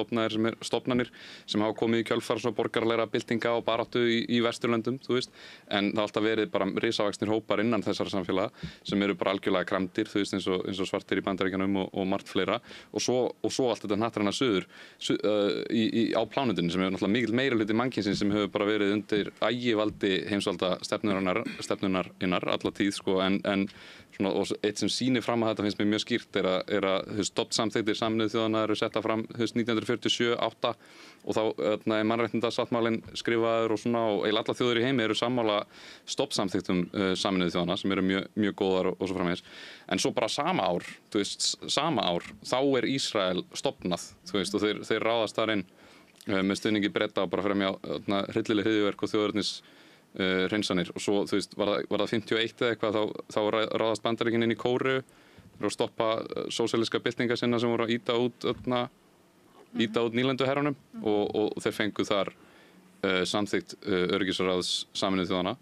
stofnanir sem hafa komið í kjölfar svona borgaralegra byltinga og baráttu í Vesturlöndum, þú veist. En það alltaf verið bara risavaxnir hópar innan þessara samfélaga sem eru bara algjörlega kramdir, þú veist, eins og svartir í Bandaríkjunum og margt fleira. Og svo allt þetta hnattræna suður á plánundinu sem er náttúrulega mikil meirihluti mannkynsins sem hefur bara verið undir ægivaldi heimsvalda stefnunarinnar alla tíð, sko, en svona, og eitt sem sýnir fram að þetta finnst mér mjög skýrt er að stofnsamþykktir Sameinuðu þjóðanna eru setta fram 1947-8 og þá er mannréttindasáttmálinn skrifaður og svona og eiginlega allar þjóðir í heimi eru sammála stofnsamþykktum Sameinuðu þjóðanna sem eru mjög góðar og svo framvegis. En svo bara sama ár, þá er Ísrael stofnað, þú veist, og þeir ráðast þar inn með stuðningi Breta og bara fremja hryllileg hryðjuverk og þjóðernis hreinsanir og svo, þú veist, var það 51 eða eitthvað, þá ráðast Bandaríkin inn í Kóreu og stoppa sósíalíska byltinga sinna sem voru að ýta út nýlenduherrunum og þeir fengu þar samþykkt öryggisráðs Sameinuðu þjóðanna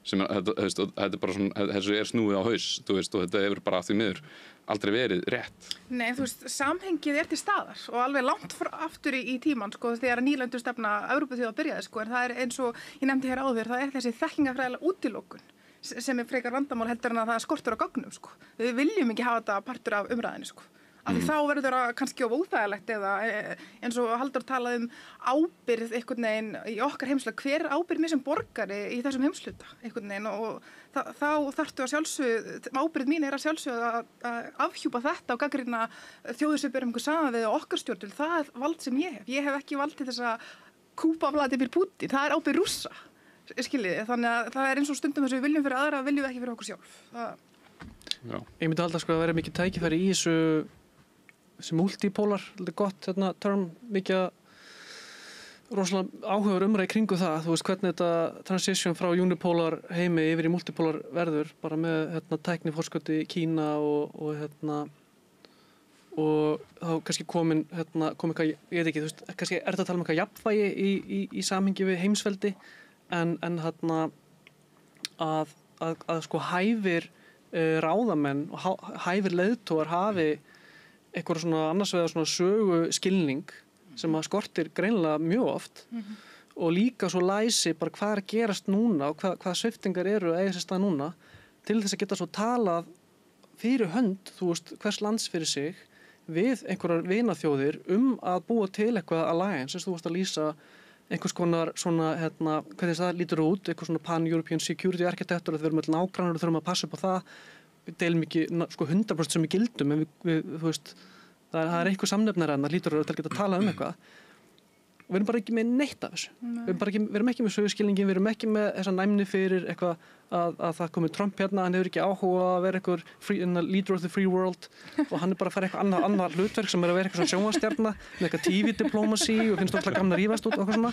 sem þetta er bara svona, þessu er snúið á haus, þú veist, og þetta hefur bara því miður aldrei verið rétt. Nei, þú veist, samhengið er til staðar og alveg langt aftur í tíman, sko, þegar nýlendustefna Evrópuþjóða byrjaði, sko, en það er eins og ég nefndi hér áður, það er þessi þekkingafræðilega útilokun sem er frekar vandamál heldur en að það er skortur á gögnum, sko. Við viljum ekki hafa þetta partur af umræðinu, sko. Af því þá verður það kannski of óþægilegt eða eins og Halldór talaði ábyrgð einhvern veginn í okkar heimsluta. Hver er ábyrgð mér sem borgari í þessum heimsluta einhvern veginn og þá þarftu að sjálfsögðu, ábyrgð mín er að sjálfsögðu að afhjúpa þetta og gagnrýna þjóðir sem berum einhver saman við okkar stjórnvöld. Það er vald sem ég hef. Ég hef ekki vald til þess að kúpa Vladimir Putin. Það er ábyrgð Rússa, skiljiði. Þannig að það er eins og stundum þess að við viljum fyrir aðra, viljum við ekki fyrir okkur sjálf. Ég myndi halda sko að vera mikið tækifæri í þessi multipolar, gott term, mikið rosalega áhugaður umræði kringu það, þú veist hvernig þetta transition frá unipolar heimi yfir í multipolar verður, bara með tækniforskoti í Kína og þá kannski kom eitthvað, ég veit ekki, þú veist, kannski er þetta að tala um eitthvað jafnvægi í samhengi við heimsveldi, en að sko hæfir ráðamenn og hæfir leiðtogar hafi eitthvað svona annars vegar svona sögu skilning sem að skortir greinilega mjög oft og líka svo læsi bara hvað er að gerast núna og hvaða sviptingar eru að eiga sér stað núna til þess að geta svo talað fyrir hönd, þú veist, hvers lands fyrir sig við einhverjar vinaþjóðir að búa til eitthvað alliance, þess að þú veist að lýsa einhvers konar svona, hvernig það lítur út, eitthvað svona pan-European security architecture, að við erum öll nágrannar og þurfum að passa upp á það. Við deilum ekki sko 100% sem við gildum, en við þú veist, það er einhver samnefnari en það lítur að geta að tala um eitthvað. og við erum bara ekki með neitt af þessu. Við erum ekki með söguskilningin, við erum ekki með þessa næmni fyrir eitthvað að það komi Trump hérna, hann hefur ekki áhuga að vera eitthvað leader of the free world og hann er bara að fara eitthvað annað hlutverk sem er að vera eitthvað svona sjónvarpsstjarna með eitthvað TV-diplomacy og finnst alltaf gaman að rífast út og eitthvað svona.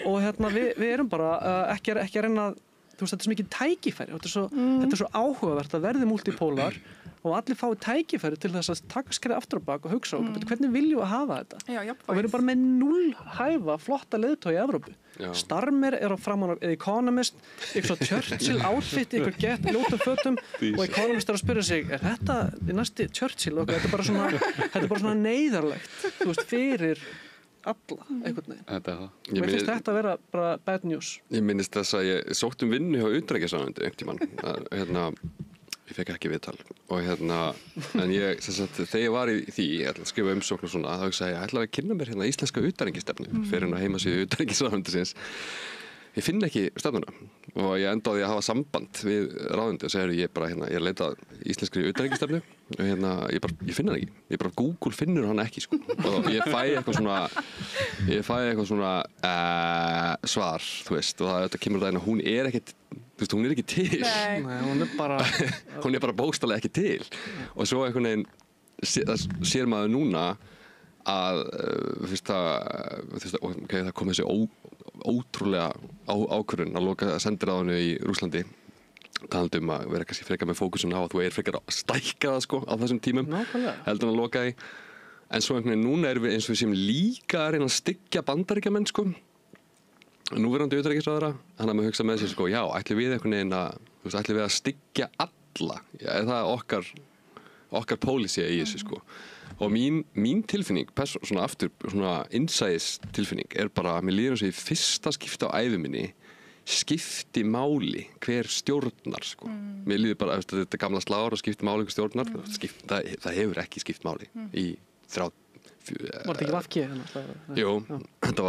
Og við erum bara ekki að reyna að, þú veist, þetta er svo mikið tækifæri, þetta er svo áhugavert að verði multipólar og allir fái tækifæri til þess að taka skref aftur á bak og hugsa okkur, hvernig viljum við hafa þetta? Og við erum bara með 0 hæfa, flotta leiðtoga í Evrópu. Starmer á framan af Economist, eitthvað Churchill outfit, eitthvað gett ljótum fötum og Economist að spyrja sig, þetta næsti Churchill? Og þetta er bara svona neyðarlegt, þú veist, fyrir alla, einhvern veginn. Þetta er það. Mér finnst þetta að vera bara bad news. Ég minnist þess að ég sótt vinnu hjá utanríkisráðuneytinu einhvern tímann. Ég fekk ekki viðtal og en ég, þegar ég var í því, ég ætla að skrifa umsókn og svona, þá hugsaði ég ætla að kynna mér íslenska utanríkisstefnu fyrir á heimasíðu utanríkisráðuneytisins. Ég finn ekki stefnuna og ég endaði að hafa samband við ráðuneyti og segir ég er leitað íslenskri utanríkisstefnu og ég finn hana ekki. Ég bara Google finnur hana ekki sko. Og ég fæ eitthvað svona svar, þú veist, og þetta kemur það inn að hún er ekki til. Nei, hún er bara bókstaflega ekki til. Og svo einhvern veginn sér maður núna að það kom þessi ótrúlega ákvörðun að loka sendiráðinu í Rússlandi, talandi að vera kannski frekar með fókusun á að þú frekar að stækka það sko á þessum tímum heldur en að loka því. En svo einhvern veginn núna erum við eins og við séum líka að reyna að styggja Bandaríkjamenn sko. Núverandi utanríkisráðherra, hann að maður hugsa með sér sko, já, ætlum við einhvern veginn að styggja alla. Já, það er okkar pólicy í þessu sko. Og mín tilfinning, svona aftur, svona insights tilfinning, er bara að mér líður eins og í fyrsta skipti á ævi minni skipti máli hver stjórnar sko. Mér líður bara, þetta gamla slagorð að skipti máli hver stjórnar, það hefur ekki skipt máli í 30. Var þetta ekki VG? Jú, það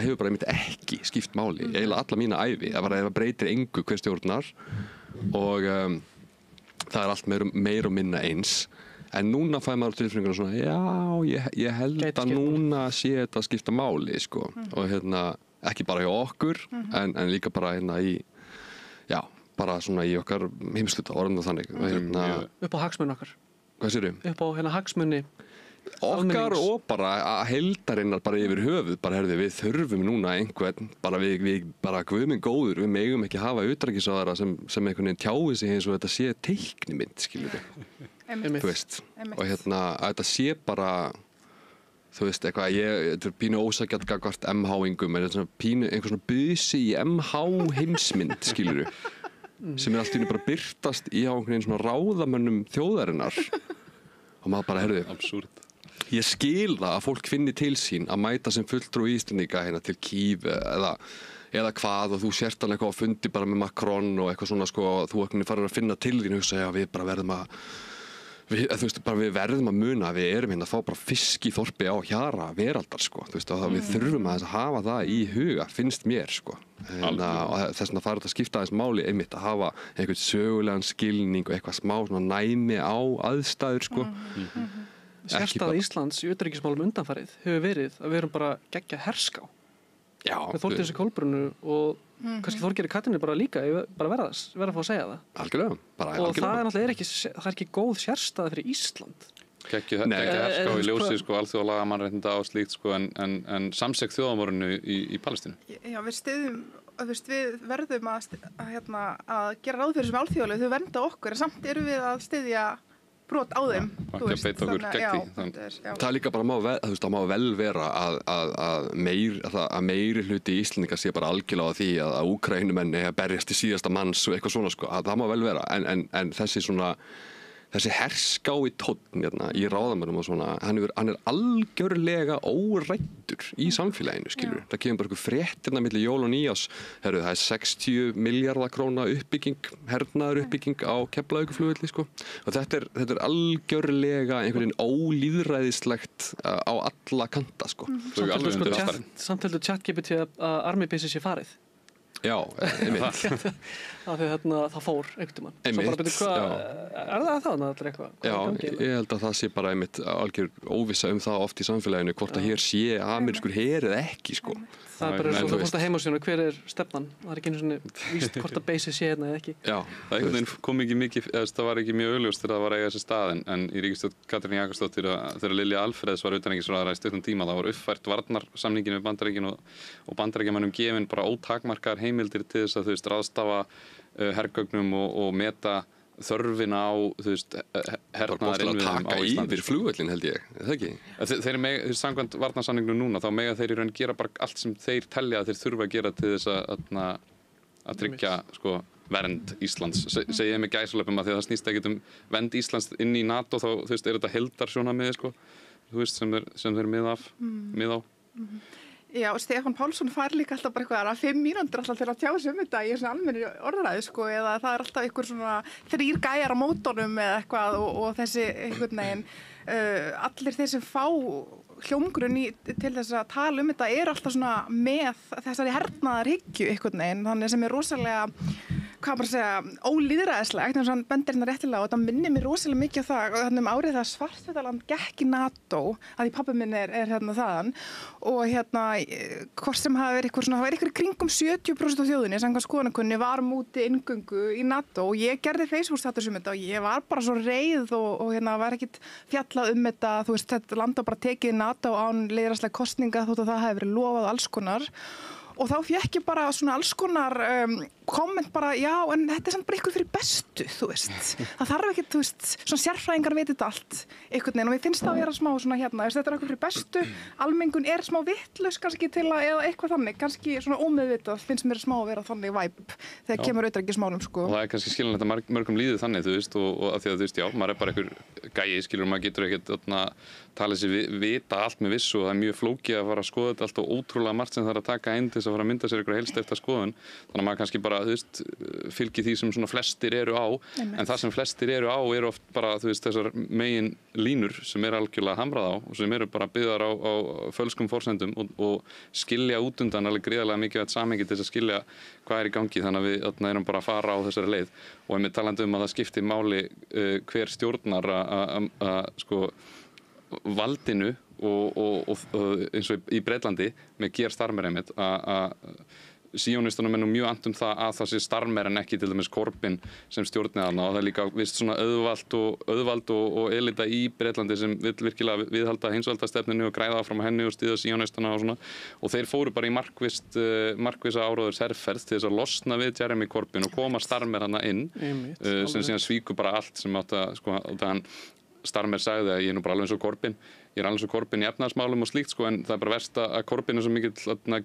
hefur bara einmitt ekki skipt máli, eiginlega alla mína ævi, það breytir engu hver stjórnar og það er allt meir og minna eins. En núna fæ maður tilfinninguna svona, já, ég held að núna sé þetta skipta máli, sko. Og ekki bara hjá okkur, en líka bara bara svona í okkar heimshluta, orðan og þannig. Upp á hagsmuni okkar. Hvað séru? Upp á hagsmuni okkar og bara heildarinnar bara yfir höfuð, bara við þurfum núna einhvern, við guð minn góður, við megum ekki hafa utanríkisráðherra sem einhvern veginn tjái sig eins og þetta sé teiknimynd, skilur við. Þú veist, og að þetta sé bara, þú veist, eitthvað, þetta er pínu ósækjart gagnvart MH-ingum, einhver svona busi í MH heimsmynd, skilur við, sem allt í einu bara birtast í einhvern veginn svona ráðamönnum þjóðarinnar og maður bara, absúrt. Ég skil það að fólk finni til sín að mæta sem fulltrúi Íslendinga til Kýv eða hvað og þú sért hann eitthvað á fundi bara með Macron og eitthvað svona sko og þú farir að finna til þín og hugsa við bara verðum að muna að við erum að fá bara fisk í þorpi á hjara veraldar sko, þú veist, og við þurfum að hafa það í huga, finnst mér sko. Og þess vegna farið að skipta aðeins máli einmitt að hafa einhvern sögulegan skilning og eitthvað smá svona næmi á aðstæður sko. Sérstaða Íslands í utanríkismálum undanfarið hefur verið að við erum bara geggja herská. Já. Með Þórdísi Kolbrúnu og kannski Þorgeiri Katrínu bara líka, bara verða að fá að segja það. Algjörlega. Og það er náttúrulega ekki góð sérstaða fyrir Ísland. Geggja herská í ljósi sko, alþjóðalaga mannréttinda og slíkt sko, en samsekt þjóðamorðinu í Palestínu. Já, við verðum að gera ráð fyrir sem alþjóðalegu, þau vernda okkur, en samt erum við að styðja brot á þeim. Ekki að beita okkur gegn því. Það er líka bara, það má vel vera að meiri hluti Íslendinga sé bara algjörlega á því að Úkraínumenn er að berjast til síðasta manns og eitthvað svona sko, það má vel vera, en þessi herskái tónn í ráðamönnum og svona, hann er algjörlega óræddur í samfélaginu, skilur. Það kemur bara eitthvað fréttirna milli jól og nýjárs, það er 60 milljarða króna uppbygging, hernaður uppbygging á Keflavíkurflugvelli, sko. Og þetta er algjörlega einhvern veginn ólýðræðislegt á alla kanta, sko. Samt heldur ChatGPT að army base sé farið. Já, einmitt. af því það fór einhvern mann. Svo Einmitt, bara byrju, það allir eitthvað? Já, ég held að það sé bara einmitt algjör óvissa það oft í samfélaginu, hvort að hér sé amerískur her eða ekki, sko. Það er bara eins og þú fórst að heimasíðuna, hver stefnan? Það er ekki einu svona víst hvort að base sé hérna eða ekki. Já, það einhvern veginn kom ekki mikið, það var ekki mjög augljóst þegar það var að eiga þessi stað, en í ríkisstjórn Katrín Jakobsdóttir þegar Lilja Alfreðs var utanríkisráðherra í stuttum tíma, það var uppfært varnarsamningin við Bandaríkin og Bandaríkjamönnum gefin bara ótakmarkaðar heimildir til þess að ráðstafa hergögnum og meta þörfina á hernaðar innviðum á Íslandi. Yfir flugvöllin held ég, er það ekki? Þeir samkvæmt varnarsamningnum núna, þá mega þeir í raun gera bara allt sem þeir telja að þeir þurfa að gera til þess að tryggja vernd Íslands. Segi ég með gæsalöpum að því að það snýst ekki vernd Íslands inn í NATO, þá er þetta heildarsjónarmiði sem þeir mið á. Já, Stefán Pálsson fær líka alltaf bara eitthvað 5 mínútur alltaf til að tjá sig þetta í svona almenni orðræðu, eða það er alltaf einhver svona 3 gæjar á mótornum eða eitthvað og þessi einhvern veginn, allir þeir sem fá hljómgrunn til þess að tala þetta alltaf svona með þessari hernaðarhyggju einhvern veginn, þannig sem er rosalega, hvað bara að segja, ólýðræðislegt, eins og hann bendir hérna réttilega og þetta minnir mér rosalega mikið á það og þannig árið það Svartfjallaland gekk í NATO, að því pabbi minn er hérna þaðan og hvort sem hafa verið það var ykkur kringum 70% af þjóðinni samkvæmt skoðanakönnunni var móti inngöngu í NATO og ég gerði Facebook-status þetta og ég var bara svo reið og var ekkit fjallað þetta, þetta land á bara tekið í NATO án lýðræðislega kosninga þótt að það hefði verið lofað alls konar. Og þá fékk ég bara svona alls konar komment bara, já, en þetta er samt bara ykkur fyrir bestu, Það þarf ekki, svona sérfræðingar veit þetta allt, einhvern veginn, og mér finnst það að vera smá svona þetta er ykkur fyrir bestu, almengun er smá vitlaus kannski til að, eða eitthvað þannig, kannski svona ómeðvitað, finnst mér smá að vera þannig væp þegar kemur utanríkismálum, Og það er kannski skiljanlegt að mörgum líður þannig, og að því að, já, maður er bara einhver gæi, maður getur ekkert, talið sér vita allt með vissu og það er mjög flókið að fara að skoða þetta allt og ótrúlega margt sem það er að taka inn til þess að fara að mynda sér einhverja heilsteypta skoðun. Þannig að maður kannski bara, fylgir því sem svona flestir eru á, en það sem flestir eru á eru oft bara, þessar megin línur sem eru algjörlega hamrað á og sem eru bara byggðar á fölskum forsendum og skilja út undan alveg gríðarlega mikið samhengi til þess að skilja hvað er í gangi, þannig að við erum bara að fara á þessari leið og einmitt talandi að það skipti máli hver stjórnar valdinu og eins og í Breitlandi með Keir Starmer einmitt að síónistunum er nú mjög annt það að það sé Starmer en ekki til dæmis Corbyn sem stjórnir þarna og það er líka vist svona auðvald og elita í Breitlandi sem vill virkilega viðhalda heimsvaldastefninu og græða áfram á henni og styðja síónistuna og svona og þeir fóru bara í markvissa áróðurs herferð til þess að losna við Jeremy Corbyn og koma Starmer hana inn sem síðan svíku bara allt sem átt að Starmer sagði að ég er nú bara alveg eins og Corbyn ég er alveg eins og Corbyn í efnahagsmálum og slíkt en það er bara verst að Corbyn er svo mikill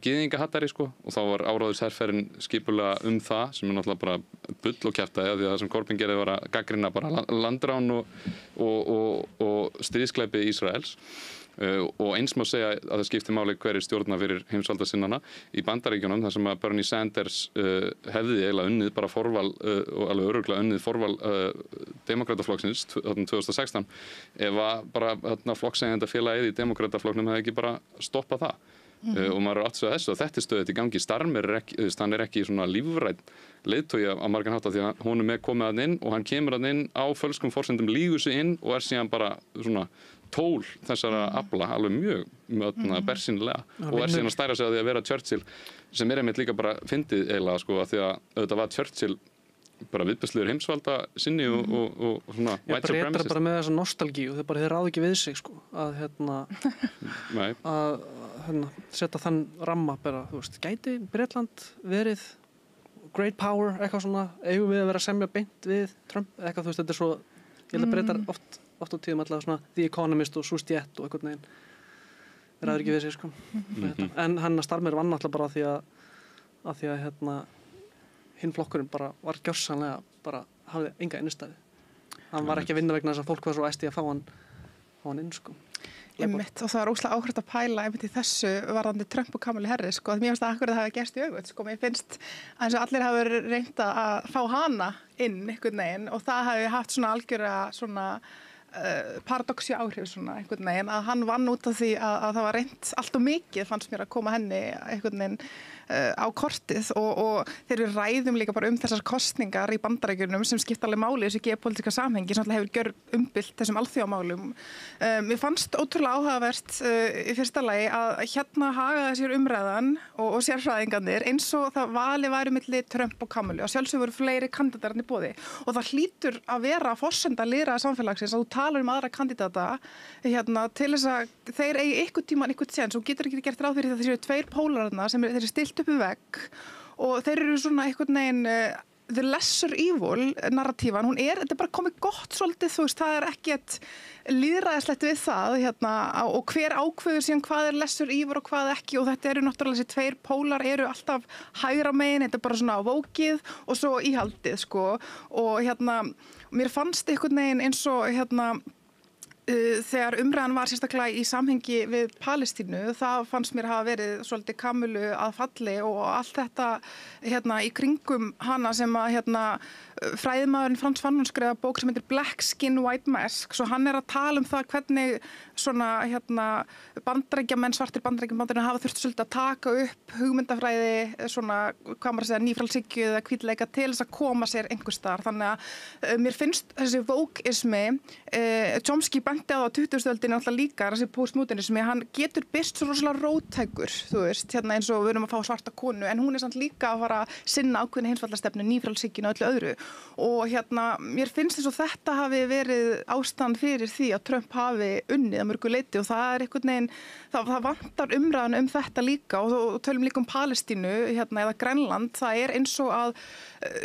gyðingahattari og þá var áráðursherferðin skipulega það sem er náttúrulega bara bull og kjaftaði því að það sem Corbyn gerði var að gagnrýna bara landrán og stríðsklæpi Ísraels og eins má segja að það skiptir máli hverjir stjórna fyrir heimsvaldasinnana í Bandaríkjunum þar sem að Bernie Sanders hefði eiginlega unnið bara forval og alveg örugglega unnið forval Demókrataflokksins 2016 ef að bara flokkseigandafélagið í Demókrataflokknum hefði ekki bara stoppað það og maður er átt svo þessu og þetta er stöðið í gangi Starmer hann er ekki svona lífræn leiðtogi á margan hátt af því að honum er komið að inn og hann kemur að inn á fölskum forsendum lígur sig inn og er síðan bara svona tól þessara afla alveg mjög bersýnilega og er síðan að stæra sig að því að vera Churchill sem er einmitt líka bara fyndið eiginlega að því að auðvitað var Churchill bara viðbærslegur heimsvalda sinni og svona white supremacist. Bretar bara með þessa nostalgíu þeir ráðu ekki við sig að setja þann ramma bara, gæti Bretland verið great power, eitthvað svona eigum við að vera að semja beint við Trump, eitthvað þetta er svo, ég held að Bretar oft á tíðum alltaf svona The Economist og Sustjet og einhvern veginn ráður ekki við sig en hann að Starmer vann alltaf bara að því að hinn flokkurinn bara var gjörsamlega bara hafði enga innistæði hann var ekki að vinna vegna þess að fólk var svo æsti að fá hann inn Einmitt, og það er óslega áhrætt að pæla einmitt í þessu varðandi Trump og Kamala Harris mér finnst það akkur að það hafi gerst í auðvöld mér finnst að allir hafi reynt að fá hana inn einhvern veginn og það hafi haft svona algjöra svona paradoxi áhrif svona einhvern veginn, að hann vann út af því að það var reynt allt og mikið fannst mér að koma henni einhvern veginn á kortið og þegar við ræðum líka bara þessar kosningar í Bandaríkjunum sem skipta alveg máli í þessu geopolítíska samhengi sem hefur gjörð umbylt þessum alþjóðamálum. Mér fannst ótrúlega áhugavert í fyrsta lagi að hérna hagaði sér umræðan og sérfræðingarnir eins og það vali væri milli Trump og Kamelu og sjálfsög voru fleiri kandidatar í boði og það hlýtur að vera forsenda lýðræða samfélagsins að þú talar aðra kandidata til þess að þeir eigi einhvern tímann einhvern séns og getur ekki gert ráð fyrir það þessi tveir pólarna sem þeir stilt upp í vegg og þeir eru svona einhvern veginn the lesser evil narratífan, þetta er bara komið gott svolítið, þú veist, það er ekkert lýðræðislegt við það og hver ákveður síðan hvað er lesser evil og hvað ekki og þetta eru náttúrulega þessi tveir pólar eru alltaf hægra megin, þetta er bara svona vókið og svo íhaldið sko og mér fannst einhvern veginn eins og þegar umræðan var sérstaklega í samhengi við Palestínu, það fannst mér hafa verið svolítið Kamelu að falli og allt þetta í kringum hana sem að fræðimaðurinn Frans Fanon skrifa bók sem heitir Black Skin, White Mask, svo hann er að tala um það hvernig svona bandaríkjamenn, svartir bandaríkjamenn hafa þurft svolítið að taka upp hugmyndafræði svona, hvað maður að segja, nýfrálshyggju eða hvítleika til þess að koma sér einhvers staðar, þannig að mér finnst þessi wokeismi, Chomsky benti á það á 20. öldinni alltaf líka, þessi postmodernismi, hann getur birst svo rosalega róttækur, þú veist, eins og við erum að fá svarta konu, en hún er samt líka að fara að sinna ákveðinni heimsvaldastefnu, nýfrálshyggjunni og öllu öðru. Og mér finnst þess að þetta hafi verið ástand fyrir því að Trump hafi unnið að mörgu leyti og það er einhvern veginn, það vantar umræðan þetta líka og tölum líka Palestínu eða Grænland, það er eins og að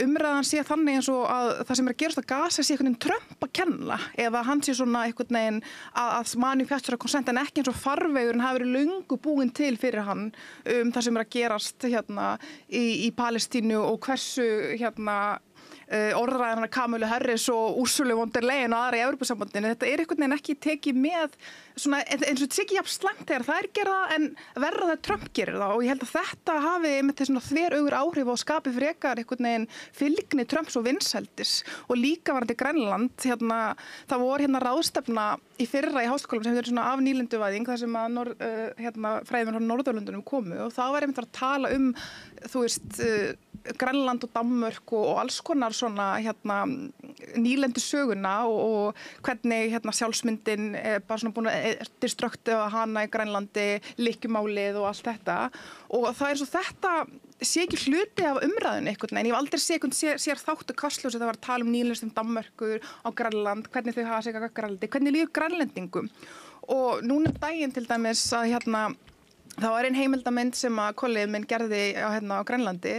umræðan sé þannig eins og að það sem er að gerast að Gaza sé einhvern veginn Trump að kenna eða hann sé svona einhvern veginn að manufacture consent en ekki eins og farvegurinn hafi verið löngu búin til fyrir hann það sem er að gerast í Palestínu og hversu orðræðan Kamelu Harris og Ursula von der Leyen og aðra í Evrópusambandinu. Þetta er einhvern veginn ekki tekið með svona, eins og þetta sé ekki jafn slæmt þegar þær gera það en verra þegar Trump gerir það og ég held að þetta hafi með þessi þveraugur áhrif og skapi frekar einhvern veginn fylgni Trumps og vinsældis og líka varandi Grænland það voru ráðstefna í fyrra í háskólum sem hefur svona af nýlenduvæðing þar sem að fræðimenn frá Norðurlöndunum komu og það var einmitt að tala þú veist Grænland og Danmörk og alls konar svona nýlendu söguna og hvernig sjálfsmyndin bara svona búin að destrukta hana í Grænlandi, lykkjumálið og allt þetta og það er svo þetta sé ekki hluti af umræðinu einhvern veginn. Ég hef aldrei sér þáttu Kastljósi það var að tala nýlendum Danmörkur á Grænland, hvernig þau hafa sig á Grænlandi, hvernig líður grænlendingum og núna daginn til dæmis að það var ein heimildamynd sem að kolleginn minn gerði á Grænlandi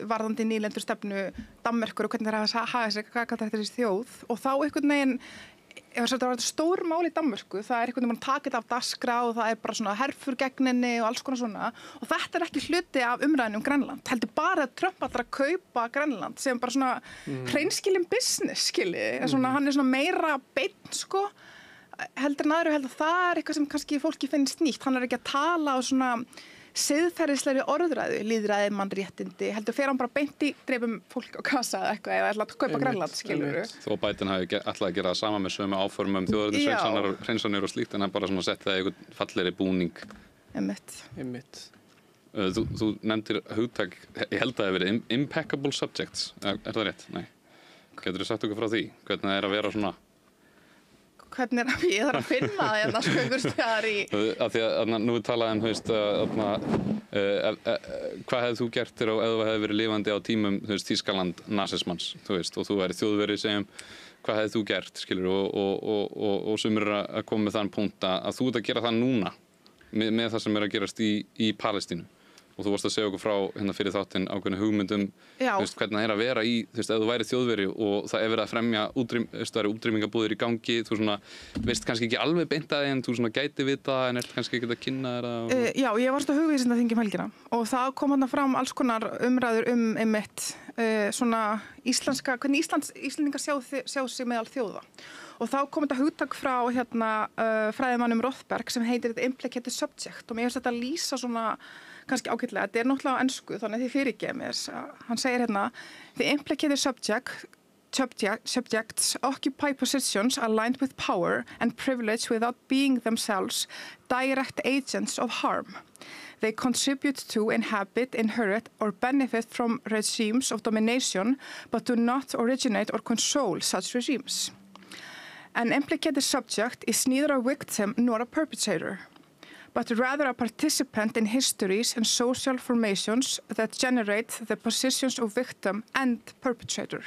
varðandi nýlendustefnu Danmerkur og hvernig þeir hafa sig gagnvart þessi þjóð og þá einhvern veginn það var stór mál í Danmörku, það er einhvern veginn að taka þetta af dagskrá og það er bara svona herfur gegn henni og alls konar svona og þetta er ekki hluti af umræðinu Grænland, heldur bara að Trump ætlar að kaupa Grænland sem bara svona hreinskilin business, svona, hann er svona meira beinn sko heldur en aðru að það er eitthvað sem kannski fólki finnst nýtt, hann er ekki að tala á svona siðferðislegri orðræðu, lýðræði, mannréttindi, heldur fer hann bara beint í dreifum fólk á Gaza eða eitthvað eða ætla að kaupa Grænland, skilurðu. Þó Biden hafi ætlað að gera það sama með sömu áformum þjóðernishreinsanir og slíkt en hann bara svona sett það í einhvern fallegri búning. Einmitt. Þú nefndir hugtak, ég held að það hefur verið impeccable subjects, er það rétt? Nei. Geturðu sagt okkur frá því? Hvernig það er að vera svona? Hvernig ég þarf að finna það einhvers staðar í... Af því að nú er talað hvað hefði þú gert þér ef þú hefði verið lifandi á tímum Þýskaland nasismans, og þú væri þjóðveri segjum, hvað hefði þú gert, skilur, og sumir eru að koma með þann punkt að þú ert að gera það núna með það sem er að gerast í Palestínu. Og þú varst að segja okkur frá fyrir þáttinn ákveðnu hugmyndum hvernig það er að vera í, ef þú væri þjóðveri og það er verið að fremja útrýmingabúðir í gangi, þú svona, veist kannski ekki alveg beint að því en þú svona gæti vita en ert kannski ekki að kynna þér Já, ég varst að hugvísindaþingi helgina og það kom þarna fram alls konar umræður einmitt svona íslenska, hvernig Íslendingar sjá sig meðal þjóða. Og þá kom þetta hugtak frá fræðimannum Rothberg sem heitir The Implicated Subject og mér finnst þetta lýsa svona kannski ágætlega. Þetta er náttúrulega á ensku þannig að þið fyrirgefa mér. Hann segir The implicated subject subjects occupy positions aligned with power and privilege without being themselves direct agents of harm. They contribute to, inhabit, inherit, or benefit from regimes of domination, but do not originate or control such regimes. An implicated subject is neither a victim nor a perpetrator, but rather a participant in histories and social formations that generate the positions of victim and perpetrator,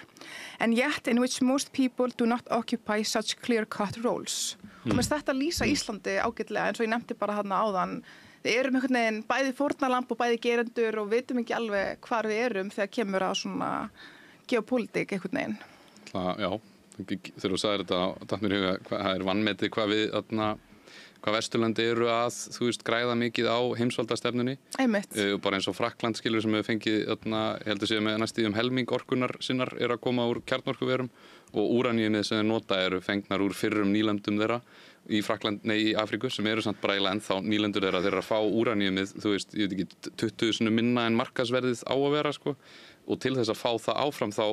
and yet in which most people do not occupy such clear-cut roles. Og með þetta lýsa Íslandi ágætlega, eins og ég nefndi bara þarna áðan, við erum einhvern veginn bæði fórnarlamb og bæði gerendur og vitum ekki alveg hvar við erum þegar kemur að svona geopólitík einhvern veginn. Já, þegar þú sagðir þetta, datt mér í huga, það er vanmetið hvað Vesturlandi eru að, þú veist, græða mikið á heimsvaldastefnunni. Einmitt. Bara eins og Frakkland skilur sem hefur fengið, heldur séu með næstum helming orkunar sinnar er að koma úr kjarnorkuverum og úraníumið sem þeir nota eru fengnar úr fyrrum nýlendum þeirra í í Afríku sem eru samt bara eiginlega ennþá nýlendur þeirra að fá úraníumið, þú veist, ég veit ekki, 20 sinnum minna en markaðsverðið á að vera, sko. Og til þess að fá það áfram þá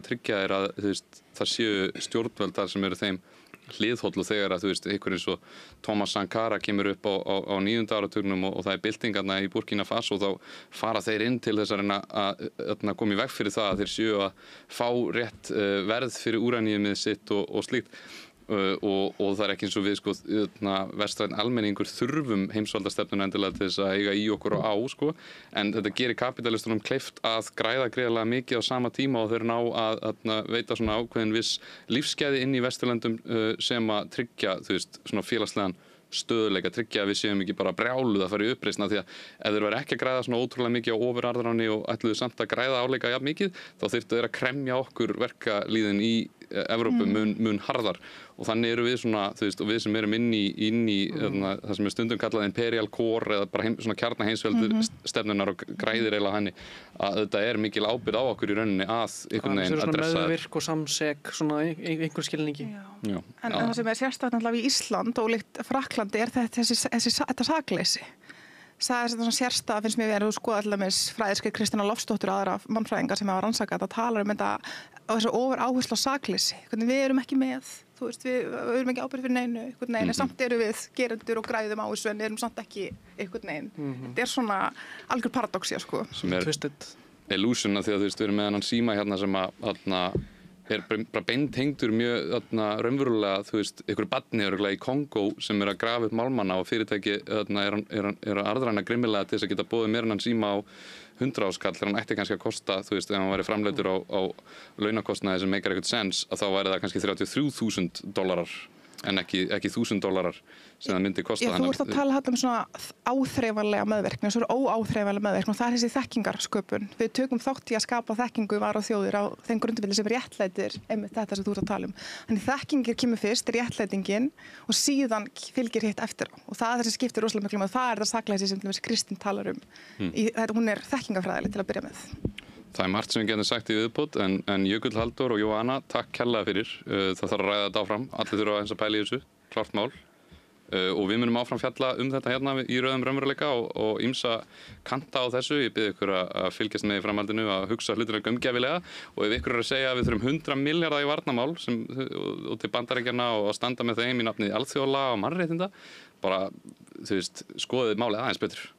tryggja þeir að, þú veist, það séu stjórnvöld þar sem eru þeim hliðhóll og þegar að, þú veist, einhver eins og Thomas Sankara kemur upp á 9. áratugnum og það er byltingarna í Burkina Faso og þá fara þeir inn til þess að reyna að koma í veg fyrir það að þeir séu að fá rétt verð fyrir úraníumið sitt og slíkt. Og það er ekki eins og við sko vestræn almenningur þurfum heimsvaldastefnuna endilega til þess að eiga í okkur og á sko en þetta gerir kapitalistunum kleift að græða greiðlega mikið á sama tíma og þeir ná að veita svona ákveðin viss lífsgæði inn í Vesturlöndum sem að tryggja þú veist svona félagslegan stöðuleika, tryggja að við séum ekki bara brjáluð að fara í uppreisn af því að ef þeir væru ekki að græða svona ótrúlega mikið á ofurarðráni og ætluðu samt að græða áleika jafn mikið þá þyrftu þeir að kremja okkur verkalýðin í Evrópu mun harðar og þannig eru við svona, þú veist, og við sem erum inn í það sem er stundum kallað imperial core eða bara svona kjarnaheimsveldi stefnunar og græðir eiginlega henni að þetta er mikil ábyrgð á okkur í rauninni að einhvern veginn að dressa meðvirk og samsek svona einhver skilningi. Já. En það sem er sérstakt náttúrulega í Ísland og líkt Frakklandi er þetta sakleysi. Það er svona sérstakt, finnst mér verið að skoða allaveg fræðiskri Kristínar Loftsdóttur og aðra mannfræðingar sem hafa rannsakað að tala þetta á þessu ofur áherslu á sakleysi. Við erum ekki með, þú veist, við erum ekki ábyrgð fyrir neinu, einhvern veginn, en samt eru við gerendur og græðum á þessu en erum samt ekki einhvern veginn. Þetta er svona algjör paradoxía, sko. Sem er illusion að því að þú veist, við erum með hennan síma hérna sem að er bara beintengdur mjög raunverulega, þú veist, einhverju barni í Kongó sem er að grafa upp málmanna og fyrirtæki er að arðræna grimmilega til þess að geta boðið mér hennan síma á 100 áskall þegar hann ætti kannski að kosta, þú veist, ef hann væri framleiddur á launakostnaði sem meikar eitthvað sens að þá væri það kannski $33,000 en ekki $1,000 sem það myndi kosta. Já, þú ert að tala um svona áþreifanlega meðverkni, svona óáþreifanlega meðverkni og það er þessi þekkingarsköpun. Við tökum þátt í að skapa þekkingu aðrar þjóðir á þeim grundvelli sem réttlætir einmitt þetta sem þú ert að tala um. Þannig þekkingin kemur fyrst, réttlætingin og síðan fylgir hitt eftir á. Og það er þessi skiptir rosalega miklu og það er það sakleysi sem Kristín talar um. Hún er þekkingafræðileg til að byrja með. Það er margt sem við getum sagt í viðbót en Jökull Halldór og Jóhanna, takk kærlega fyrir. Það þarf að ræða þetta áfram. Allir þurfa að pæla í þessu, klárt mál. Og við munum áfram fjalla þetta hérna í röðum raunveruleika og ýmsa kanta á þessu. Ég bið ykkur að fylgjast með í framhaldinu að hugsa hlutina gaumgæfilega og ef ykkur er að segja að við þurfum 100 milljarða í varnarmál og til Bandaríkjanna og að standa með þeim í nafni alþjóðalaga og mannréttinda, bara, þú veist, skoðið málið aðeins betur.